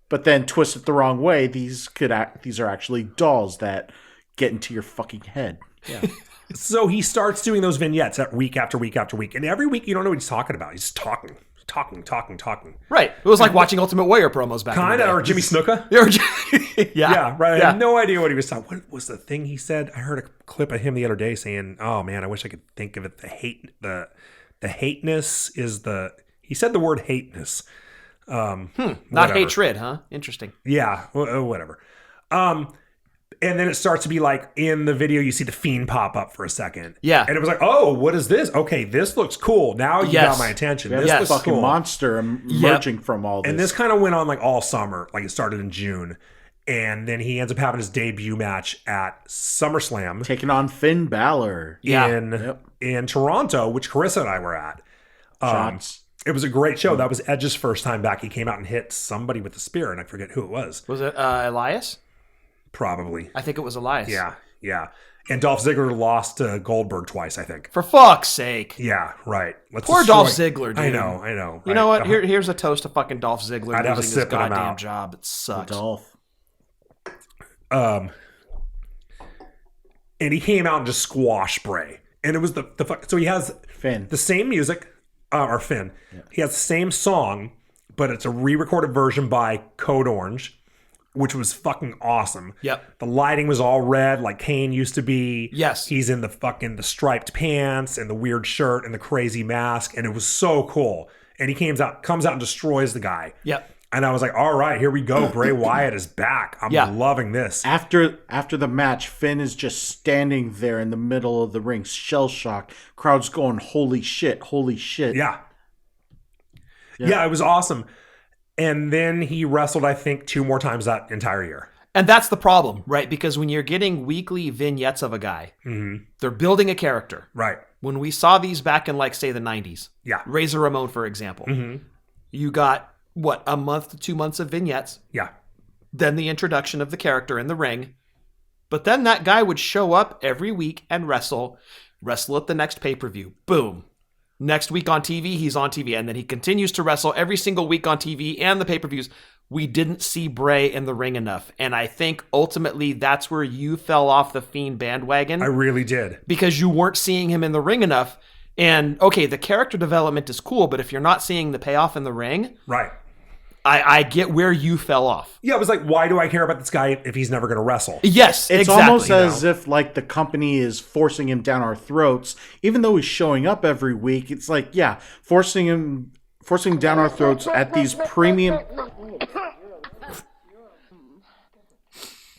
But then twist it the wrong way. These are actually dolls that get into your fucking head. Yeah. So he starts doing those vignettes at week after week after week. And every week you don't know what he's talking about. He's talking. Right. It was like watching Ultimate Warrior promos back in the Kind of, day. or Jimmy Snuka. Yeah, right. I Yeah. had no idea what he was talking. What was the thing he said? I heard a clip of him the other day saying, "Oh man, I wish I could think of it. The hateness is the." He said the word hateness. Not Whatever. hatred, huh? Interesting. Yeah, whatever. And then it starts to be like in the video, you see the Fiend pop up for a second. Yeah. And it was like, oh, what is this? Okay, this looks cool. Now you Yes. got my attention. We have This this looks fucking cool. monster emerging from all this. And this kind of went on like all summer. Like it started in June. And then he ends up having his debut match at SummerSlam taking on Finn Balor. Yeah. in Toronto, which Carissa and I were at. Shots. It was a great show. That was Edge's first time back. He came out and hit somebody with a spear, and I forget who it was. Was it Elias? Probably. I think it was Elias. Yeah. And Dolph Ziggler lost to Goldberg twice, I think. For fuck's sake. Yeah, right. Poor Dolph Ziggler, dude. I know. You know what? Here's a toast to fucking Dolph Ziggler I'd have a losing his sip and I'm goddamn out. job. It sucks. Dolph. And he came out and just squashed Bray. And it was so he has Finn. the same music, or Finn. Yeah. He has the same song, but it's a re-recorded version by Code Orange, which was fucking awesome. Yep. The lighting was all red like Kane used to be. Yes. He's in the striped pants and the weird shirt and the crazy mask, and it was so cool. And he comes out and destroys the guy. Yep. And I was like, all right, here we go. Bray Wyatt is back. I'm loving this. After the match, Finn is just standing there in the middle of the ring, shell-shocked. Crowd's going, holy shit. Yeah, it was awesome. And then he wrestled, I think, 2 more times that entire year. And that's the problem, right? Because when you're getting weekly vignettes of a guy, they're building a character. Right. When we saw these back in, like, say, the 90s, Razor Ramon, for example, you got, a month to 2 months of vignettes. Yeah. Then the introduction of the character in the ring. But then that guy would show up every week and wrestle at the next pay-per-view. Boom. Next week on TV, he's on TV. And then he continues to wrestle every single week on TV and the pay-per-views. We didn't see Bray in the ring enough. And I think ultimately that's where you fell off the Fiend bandwagon. I really did. Because you weren't seeing him in the ring enough. And, okay, the character development is cool, but if you're not seeing the payoff in the ring... Right. I get where you fell off. Yeah, it was like, why do I care about this guy if he's never going to wrestle? Yes, it's exactly. almost as if like the company is forcing him down our throats, even though he's showing up every week. It's like, forcing him down our throats at these premium.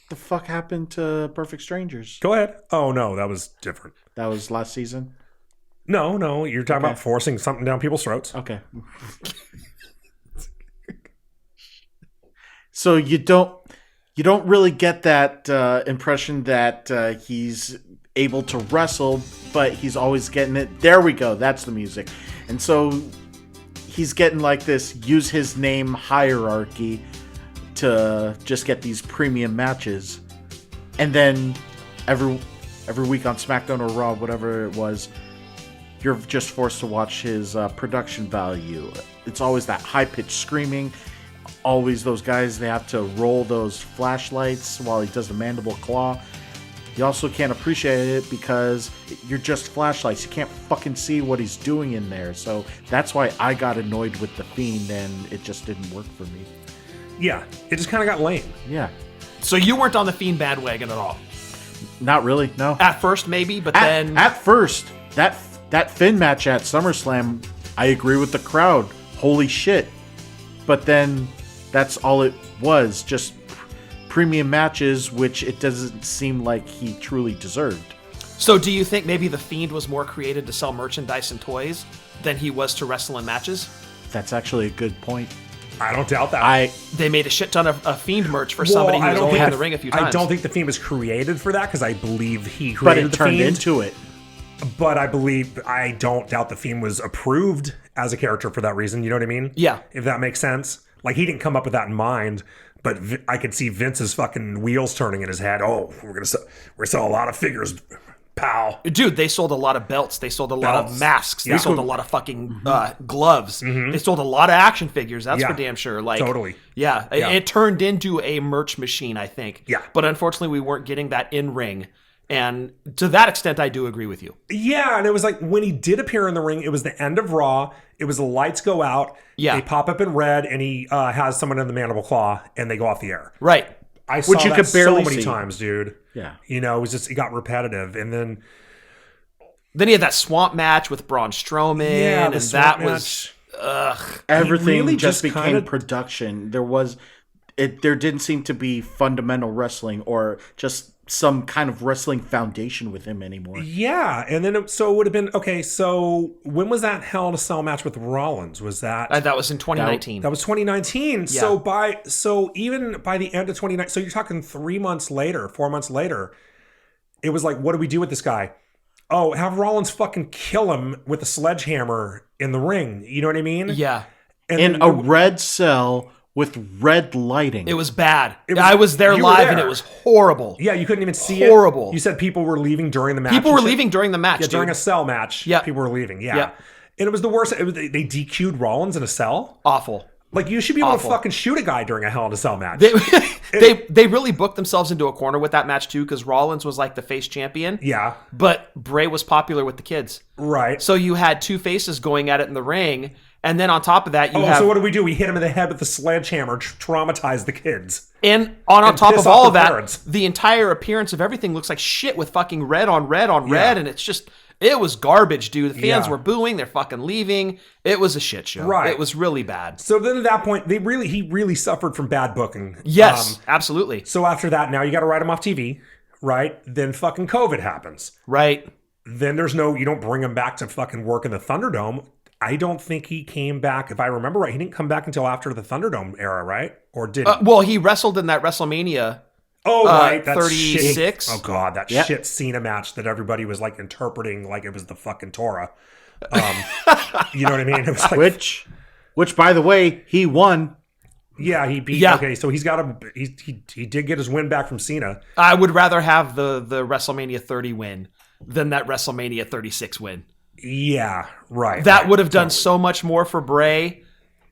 The fuck happened to Perfect Strangers? Go ahead. Oh no, that was different. That was last season. No, you're talking about forcing something down people's throats. Okay. So you don't really get that impression that he's able to wrestle, but he's always getting it. There we go. That's the music. And so he's getting like this use his name hierarchy to just get these premium matches. And then every week on SmackDown or Raw, whatever it was, you're just forced to watch his production value. It's always that high-pitched screaming. Always those guys, they have to roll those flashlights while he does the mandible claw. You also can't appreciate it because you're just flashlights. You can't fucking see what he's doing in there. So that's why I got annoyed with The Fiend, and it just didn't work for me. Yeah, it just kind of got lame. Yeah. So you weren't on the Fiend bandwagon at all? Not really, no. At first, maybe, but then... At first, that Finn match at SummerSlam, I agree with the crowd. Holy shit. But then... that's all it was, just premium matches, which it doesn't seem like he truly deserved. So do you think maybe The Fiend was more created to sell merchandise and toys than he was to wrestle in matches? That's actually a good point. I don't doubt that. They made a shit ton of Fiend merch for somebody who was only in the ring a few times. I don't think The Fiend was created for that because I believe he created but it The turned Fiend. into it. But I don't doubt The Fiend was approved as a character for that reason. You know what I mean? Yeah. If that makes sense. Like, he didn't come up with that in mind, but I could see Vince's fucking wheels turning in his head. Oh, we're gonna sell a lot of figures, pal. Dude, they sold a lot of belts. They sold a lot of masks. Yeah. They sold a lot of fucking gloves. They sold a lot of action figures. That's for damn sure. Like, totally. Yeah, it turned into a merch machine, I think. Yeah. But unfortunately, we weren't getting that in ring. And to that extent, I do agree with you. Yeah, and it was like when he did appear in the ring, it was the end of Raw. It was the lights go out. Yeah. They pop up in red, and he has someone in the mandible claw, and they go off the air. Right. I saw you that could barely so many see. times, dude. Yeah. You know, it got repetitive, and then he had that swamp match with Braun Strowman, and that was Everything really just just became kinda- production. There didn't seem to be fundamental wrestling or just some kind of wrestling foundation with him anymore. Yeah, and then it would have been okay. So when was that Hell in a Cell match with Rollins? Was that that was in 2019. that was 2019? Yeah. So even by the end of 2019, so you're talking 4 months later, it was like, what do we do with this guy? oh, have Rollins fucking kill him with a sledgehammer in the ring. You know what I mean? Yeah. And In then a red cell with red lighting. It was bad. I was there live and it was horrible. Yeah, you couldn't even see it. Horrible. You said people were leaving during the match. People were leaving during the match, Yeah, dude. during a cell match. Yeah. People were leaving. Yeah. Yeah. And it was the worst. They DQ'd Rollins in a cell. Awful. Like, you should be able Awful. to fucking shoot a guy during a Hell in a Cell match. They really booked themselves into a corner with that match too, because Rollins was like the face champion. Yeah. But Bray was popular with the kids. Right. So you had two faces going at it in the ring, and then on top of that, you have... so what do? We hit him in the head with the sledgehammer, traumatize the kids. And on top piss of off all of their that, parents. the entire appearance of everything looks like shit with fucking red on red on red, and it's just... It was garbage, dude. The fans Yeah. were booing. They're fucking leaving. It was a shit show. Right. It was really bad. So then at that point, he really suffered from bad booking. Yes, absolutely. So after that, now you got to write him off TV, right? Then fucking COVID happens. Right. Then you don't bring him back to fucking work in the Thunderdome. I don't think he came back. If I remember right, he didn't come back until after the Thunderdome era, right? Or did he? Well, he wrestled in that WrestleMania. Oh, right. That 36. Shit. Oh, God. That shit Cena match that everybody was like interpreting like it was the fucking Torah. You know what I mean? It was like, which by the way, he won. yeah, he beat. Yeah. Okay, so he did get his win back from Cena. I would rather have the WrestleMania 30 win than that WrestleMania 36 win. Yeah, right. That right, would have done totally. so much more for Bray,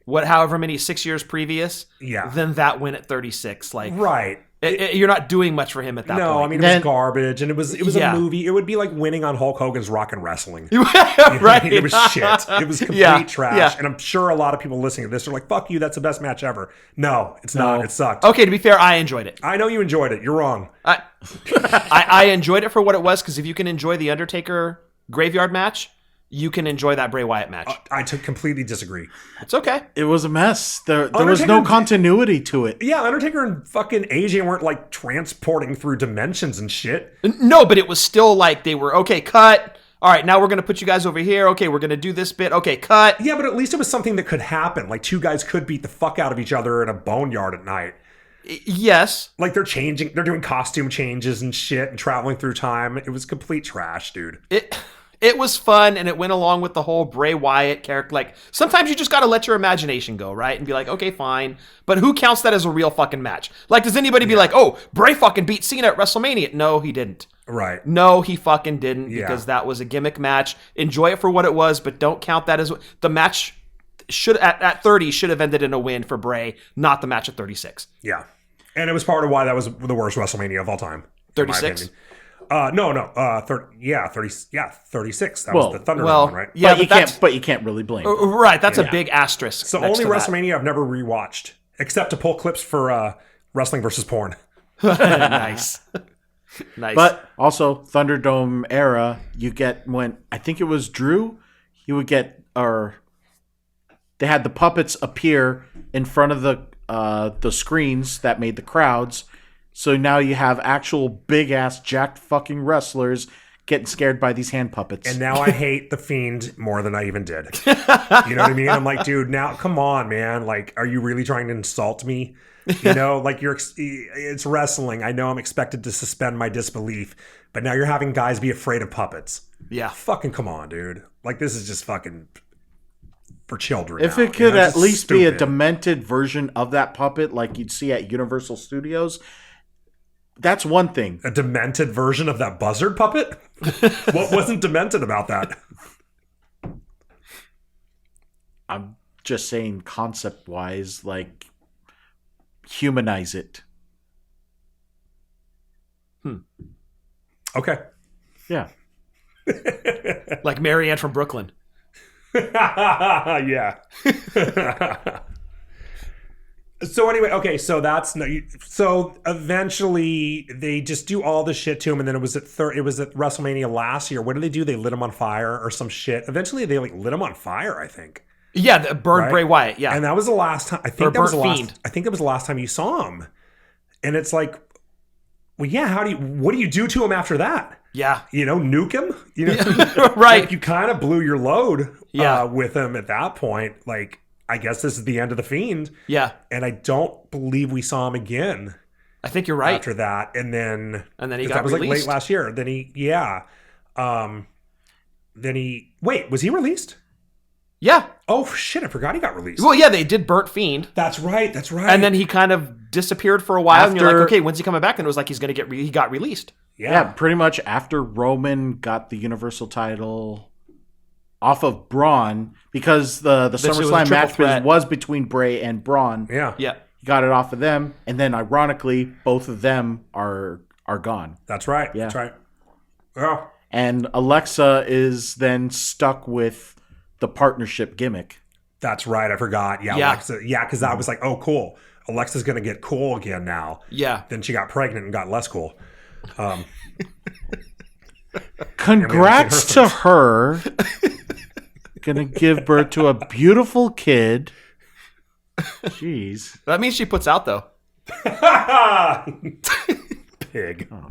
however many 6 years previous, Yeah. than that win at 36. Like, Right. you're not doing much for him at that point. No, I mean, it was garbage, and it was Yeah. a movie. It would be like winning on Hulk Hogan's Rock and Wrestling. right? It was shit. It was complete Yeah, trash. yeah. And I'm sure a lot of people listening to this are like, fuck you, that's the best match ever. No, it's not. It sucked. Okay, to be fair, I enjoyed it. I know you enjoyed it. You're wrong. I enjoyed it for what it was, because if you can enjoy the Undertaker graveyard match, you can enjoy that Bray Wyatt match. I completely disagree. It's okay. It was a mess. There was Undertaker- no continuity to it. Yeah, Undertaker and fucking AJ weren't like transporting through dimensions and shit. No, but it was still like they were, okay, cut. All right, now we're going to put you guys over here. Okay, we're going to do this bit. Okay, cut. Yeah, but at least it was something that could happen. Like, two guys could beat the fuck out of each other in a boneyard at night. Yes. Like, they're doing costume changes and shit and traveling through time. It was complete trash, dude. It was fun, and it went along with the whole Bray Wyatt character. Like, sometimes you just got to let your imagination go, right? And be like, okay, fine. But who counts that as a real fucking match? Like, does anybody be like, oh, Bray fucking beat Cena at WrestleMania? No, he didn't. Right. No, he fucking didn't, Yeah. because that was a gimmick match. Enjoy it for what it was, but don't count that as... The match at 30 should have ended in a win for Bray, not the match at 36. Yeah. And it was part of why that was the worst WrestleMania of all time. 36? No. 36. That was the Thunderdome one, right? Yeah, But you can't really blame him. Right, that's a big asterisk. So next only to that. WrestleMania I've never rewatched, except to pull clips for Wrestling versus Porn. Nice. Nice. But also Thunderdome era, you get when I think it was Drew, you would get they had the puppets appear in front of the screens that made the crowds. So now you have actual big ass jacked fucking wrestlers getting scared by these hand puppets. And now I hate The Fiend more than I even did. You know what I mean? I'm like, dude, now come on, man. Like, are you really trying to insult me? You know, like it's wrestling. I know I'm expected to suspend my disbelief, but now you're having guys be afraid of puppets. yeah. Fucking come on, dude. Like, this is just fucking for children. If now, it could It's at just least be a stupid. demented version of that puppet like you'd see at Universal Studios, that's one thing. A demented version of that buzzard puppet? What wasn't demented about that? I'm just saying concept-wise, like, humanize it. Okay. Yeah. Like Marianne from Brooklyn. Yeah. So anyway, okay, so so eventually they just do all this shit to him, and then it was at WrestleMania last year. What did they do? They lit him on fire or some shit. Eventually they like lit him on fire, I think. Yeah, the Bird Right? Bray Wyatt. Yeah. And that was the last time. I Or think that was the Burnt last. Fiend. I think that was the last time you saw him. And it's like, well, yeah. What do you do to him after that? yeah. You know, nuke him. You know, Right. Like, you kind of blew your load. Yeah. With him at that point. Like, I guess this is the end of the Fiend. Yeah. And I don't believe we saw him again I think you're right. after that. And then And then he that got was like released. late last year. Then Was he released? Yeah. Oh shit, I forgot he got released. Well, yeah, they did Burnt Fiend. That's right. And then he kind of disappeared for a while, and you're like, okay, when's he coming back? And it was like he got released. Yeah, pretty much after Roman got the Universal title off of Braun, because the SummerSlam match was between Bray and Braun. Yeah. Yeah. He got it off of them, and then ironically, both of them are gone. That's right. Yeah. That's right. Yeah. And Alexa is then stuck with the partnership gimmick. That's right. I forgot. Yeah. Alexa. Yeah, because I was like, oh, cool. Alexa's going to get cool again now. Yeah. Then she got pregnant and got less cool. Congrats to her. Gonna give birth to a beautiful kid. Jeez. That means she puts out, though. Pig. Oh,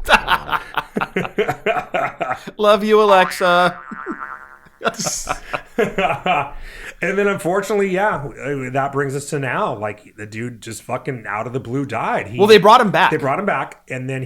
Love you, Alexa. And then unfortunately, that brings us to now. Like, the dude just fucking out of the blue died. They brought him back. They brought him back, and then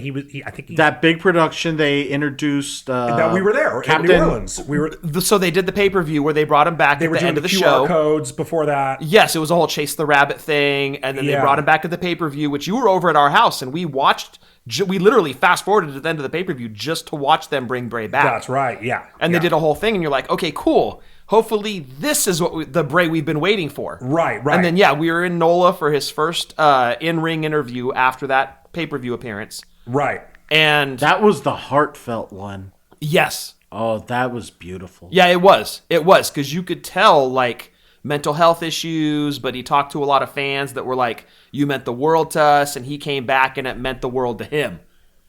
that big production they introduced. That we were there in New Orleans. We were. So they did the pay-per-view where they brought him back at the end of the QR show. Codes before that. Yes, it was a whole Chase the Rabbit thing, and then they brought him back at the pay-per-view, which you were over at our house, and we watched. We literally fast-forwarded to the end of the pay-per-view just to watch them bring Bray back. That's right, yeah. And they did a whole thing, and you're like, okay, cool. Hopefully this is the Bray we've been waiting for. Right. And then, we were in NOLA for his first in-ring interview after that pay-per-view appearance. Right. And that was the heartfelt one. Yes. Oh, that was beautiful. Yeah, it was. It was, because you could tell, like, mental health issues, but he talked to a lot of fans that were like, you meant the world to us, and he came back and it meant the world to him.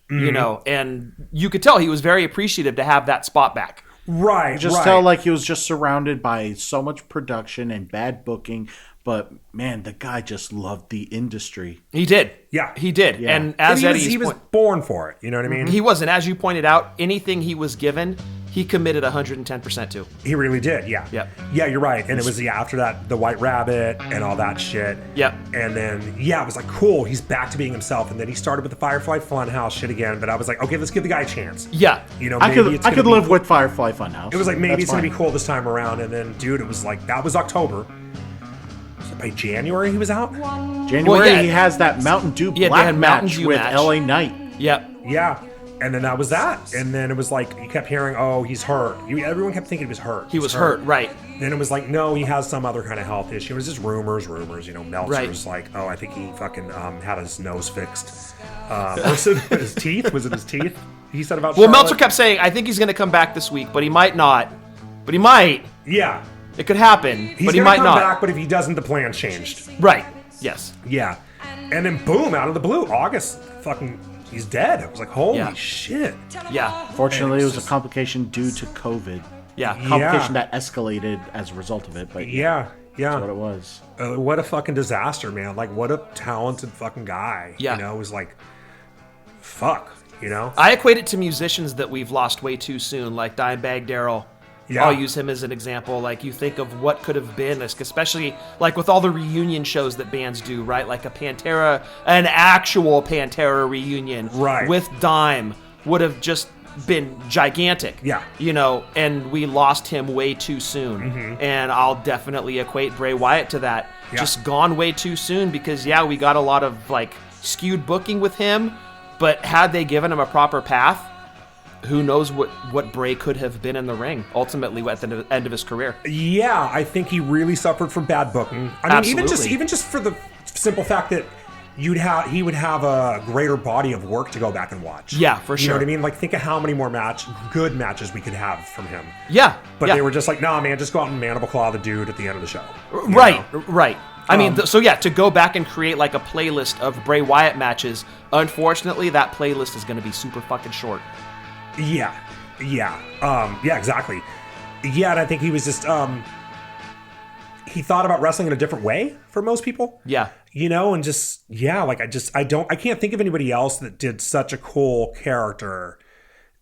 Mm-hmm. You know, and you could tell he was very appreciative to have that spot back. Right. Just tell like he was just surrounded by so much production and bad booking, but man, the guy just loved the industry. He did. Yeah. He did. Yeah. And as he was born for it, you know what I mean? He was, and as you pointed out, anything he was given, he committed 110% to. He really did, yeah. Yep. Yeah, you're right. And it was after that, the White Rabbit and all that shit. Yep. And then, it was like, cool, he's back to being himself. And then he started with the Firefly Funhouse shit again. But I was like, okay, let's give the guy a chance. Yeah. You know, I could live with Firefly Funhouse. It was like, maybe it's going to be cool this time around. And then, dude, it was like, that was October. Was it by January he was out? January, he has that Mountain Dew black match with LA Knight. Yep. Yeah. And then that was that. And then it was like, you kept hearing, oh, he's hurt. Everyone kept thinking he was hurt. He was hurt, right. Then it was like, no, he has some other kind of health issue. It was just rumors, you know, Meltzer's like, oh, I think he fucking had his nose fixed. Was it his teeth? Was it his teeth? He said about Charlotte? Meltzer kept saying, I think he's going to come back this week, but he might not. But he might. Yeah. It could happen, but he might not. He's going to come back, but if he doesn't, the plan changed. Right. Yes. Yeah. And then boom, out of the blue, August, fucking... he's dead. I was like, holy shit. Yeah. Fortunately, it was a complication due to COVID. Yeah. Complication that escalated as a result of it. But yeah. That's what it was. What a fucking disaster, man. Like, what a talented fucking guy. Yeah. You know, it was like, fuck, you know? I equate it to musicians that we've lost way too soon, like Dimebag Darrell. Yeah. I'll use him as an example. Like, you think of what could have been, especially like with all the reunion shows that bands do, right? Like an actual Pantera reunion with Dime would have just been gigantic. Yeah. You know, and we lost him way too soon. Mm-hmm. And I'll definitely equate Bray Wyatt to that. Yeah. Just gone way too soon because, we got a lot of like skewed booking with him, but had they given him a proper path, who knows what Bray could have been in the ring ultimately at the end of his career. Yeah, I think he really suffered from bad booking. I mean, even just for the simple fact that he would have a greater body of work to go back and watch. Yeah, for sure. You know what I mean? Like, think of how many more good matches we could have from him. Yeah. But they were just like, nah, man, just go out and mandible claw the dude at the end of the show. Right. I mean, to go back and create like a playlist of Bray Wyatt matches, unfortunately, that playlist is going to be super fucking short. Yeah, exactly. Yeah, and I think he was just, he thought about wrestling in a different way for most people. Yeah. You know, and just, I can't think of anybody else that did such a cool character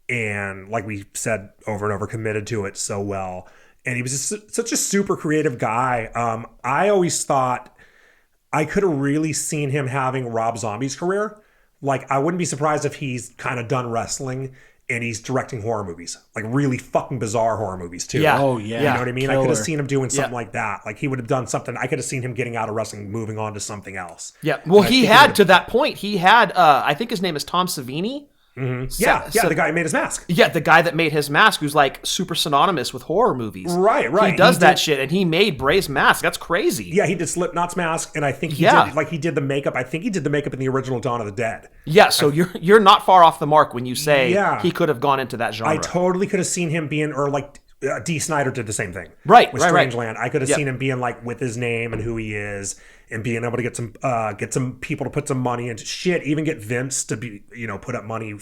and, like we said over and over, committed to it so well. And he was just such a super creative guy. I always thought I could have really seen him having Rob Zombie's career. Like, I wouldn't be surprised if he's kind of done wrestling and he's directing horror movies, like really fucking bizarre horror movies too. Yeah. Oh yeah. You know what I mean? Killer. I could have seen him doing something like that. Like he would have done something. I could have seen him getting out of wrestling, moving on to something else. Yeah. Well, he had to that point. He had. I think his name is Tom Savini. Yeah, the guy who made his mask. Yeah, the guy that made his mask, who's like super synonymous with horror movies. Right. He does that shit, and he made Bray's mask. That's crazy. Yeah, he did Slipknot's mask, and I think he did the makeup. I think he did the makeup in the original Dawn of the Dead. Yeah, so you're not far off the mark when you say he could have gone into that genre. I totally could have seen him being, or like D. Snyder did the same thing. Right, with Strangeland. I could have seen him being like with his name and who he is, and being able to get some people to put some money into shit. Even get Vince to be put up money.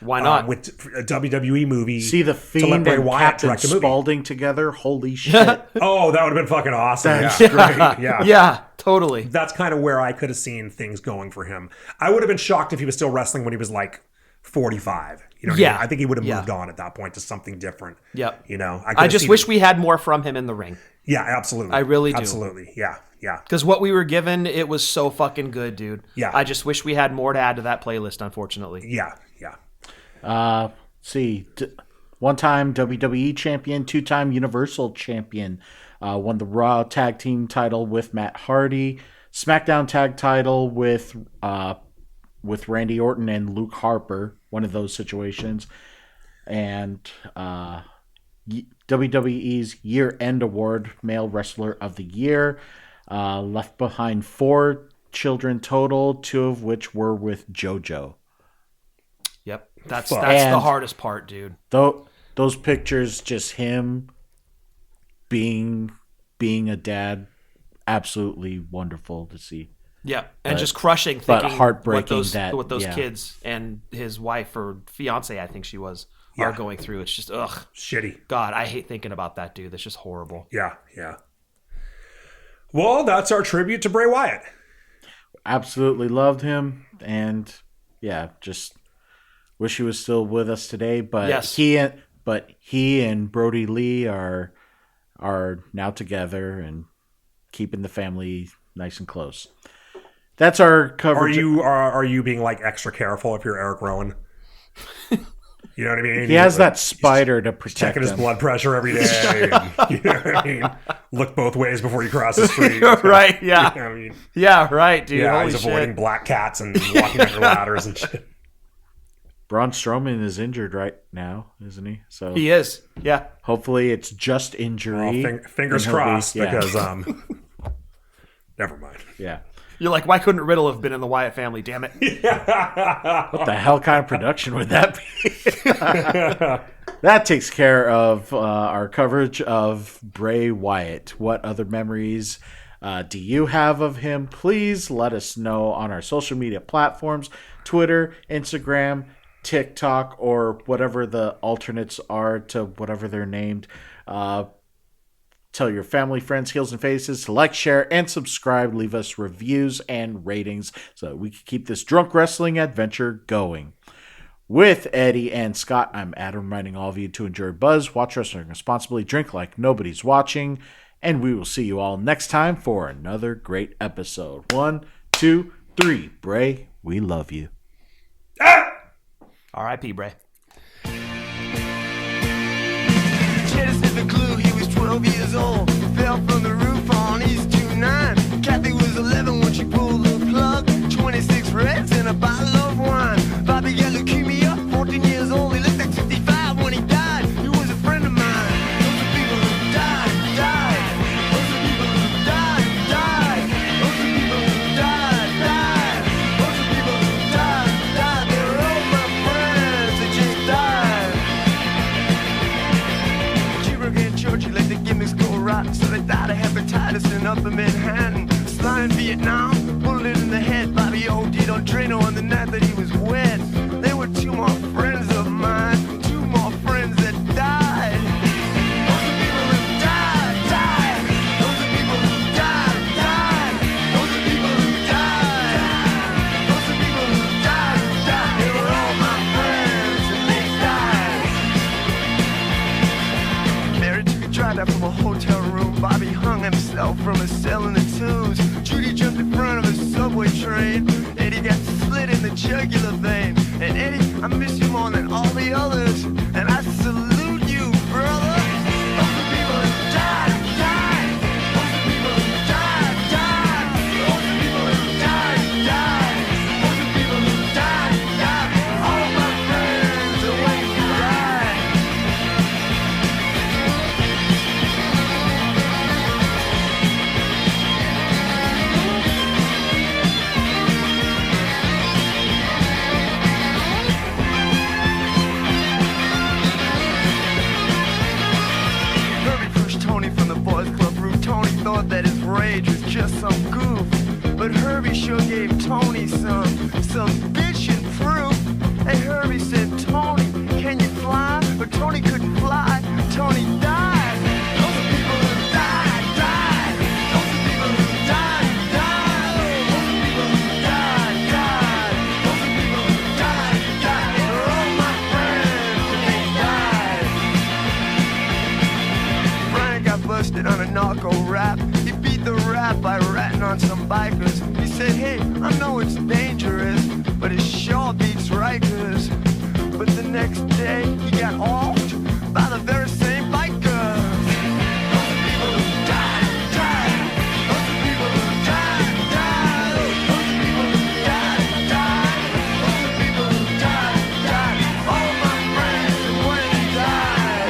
Why not? With a WWE movie. See the Fiend Bray and Wyatt Captain direct a movie. Spaulding together. Holy shit! Oh, that would have been fucking awesome. That's great. Yeah. Yeah, totally. That's kind of where I could have seen things going for him. I would have been shocked if he was still wrestling when he was like 45. You know what I mean? I think he would have moved on at that point to something different. Yep. I just wish we had more from him in the ring. Yeah, absolutely. I really do. Absolutely. Yeah. Because what we were given, it was so fucking good, dude. Yeah. I just wish we had more to add to that playlist, unfortunately. Yeah. One-time WWE champion, two-time Universal champion, won the Raw tag team title with Matt Hardy, SmackDown tag title with Randy Orton and Luke Harper, one of those situations, and WWE's Year-End Award, Male Wrestler of the Year, left behind 4 children total, 2 of which were with JoJo. Yep. That's the hardest part, dude. Those pictures, just him being a dad, absolutely wonderful to see. Yeah, and just crushing, thinking heartbreaking what those kids and his wife or fiance, I think she was, are going through. It's just shitty. God, I hate thinking about that, dude. That's just horrible. Yeah. Well, that's our tribute to Bray Wyatt. Absolutely loved him, and just wish he was still with us today. But he and Brody Lee are now together and keeping the family nice and close. That's our coverage. Are you being like extra careful if you're Eric Rowan? You know what I mean? He has that spider to protect checking him. his blood pressure every day. And, you know what I mean? Look both ways before you cross the street. Right? Yeah. You know what I mean? Yeah. Right, dude. Yeah, Holy he's shit. avoiding black cats and walking under ladders and shit. Braun Strowman is injured right now, isn't he? So he is. Yeah. Hopefully, it's just injury. Well, fingers crossed, because never mind. Yeah. You're like, why couldn't Riddle have been in the Wyatt family? Damn it. What the hell kind of production would that be? That takes care of our coverage of Bray Wyatt. What other memories do you have of him? Please let us know on our social media platforms, Twitter, Instagram, TikTok, or whatever the alternates are to whatever they're named. Tell your family, friends, heels, and faces to like, share, and subscribe. Leave us reviews and ratings so that we can keep this drunk wrestling adventure going. With Eddie and Scott, I'm Adam, reminding all of you to enjoy Buzz, watch wrestling responsibly, drink like nobody's watching, and we will see you all next time for another great episode. 1, 2, 3. Bray, we love you. R.I.P. Bray. The clue, he was 12 years old. Fell from the roof on East 29. Kathy was 11 when she pulled the plug. 26 reds and a bottle of wine. Bobby got leukemia, 14 years old. He looked like 55 when he died. He was a friend of mine. Those are people who died. Those are people who died. Those are people who died. Those are people who died. They were all my friends that just died. Church, let the gimmicks go rotten. So they died of hepatitis in upper Manhattan. Sly in Vietnam, bullet in the head. Bobby OD'd on Drano on the night that he was wet. There were 2 more friends of mine, 2 more friends that died. Those are people who died. Those are people who died. Those are people who died. Those are people who died. They were all my friends and they died. Mary took a drive out from a hotel room. Bobby hung himself from a cell in the Tubes. Judy jumped in front of a subway train. Eddie got slit in the jugular vein. And Eddie, I miss you more than all the others. some bitchin' proof. And Herbie said, Tony, can you fly? But Tony couldn't fly. Tony died. Those are people who died, died. Those are people who died, died. Those are people who died, died. Those are people who died, died. They're all my friends, and they died. Brian got busted on a narco rap. He beat the rap by ratting on some bikers. He said, hey, I know it's dangerous, but it sure beats Rikers. But the next day, he got offed by the very same bikers. Those are people who died, died. Those are people who died, died. Those are people who died, died. Those are people who died, died. All my friends and when they died.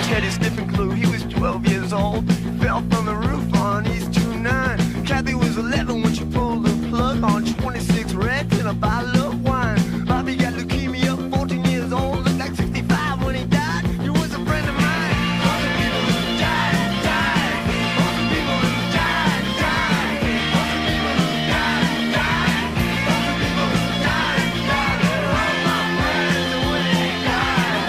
Teddy Stiffen Glue, he was 12 years old. Fell from the roof on East 29. Kathy was 11 when she pulled the plug on 26 Reds and a bottle of wine. Bobby got leukemia, 14 years old, looked like 65 when he died. He was a friend of mine. All the people who died, died. All the people who died, died. All the people who died, died. All the people who died, died. They're all my friends and when they died.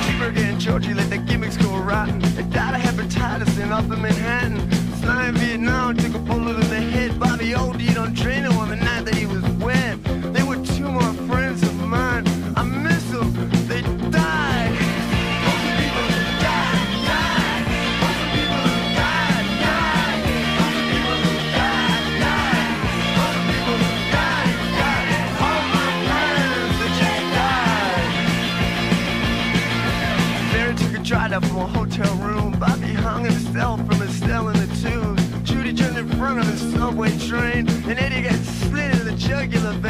Cheeseburger and Georgie let their gimmicks go rotten. They died of hepatitis in Upper Manhattan. Sly in Vietnam took a bullet in the head. Bobby OD'd on Drano on the night that he was wed. They were two more friends of mine. I miss them. They died. Those are people who died, died. Those are people who died, died. Those are people who died, died. Those are people who died, died. All my friends that just died. Mary took a drive up from a hotel room. Bobby hung himself from his cell in the tube. Judy jumped in front of the subway train, and Eddie got split in the jugular vein.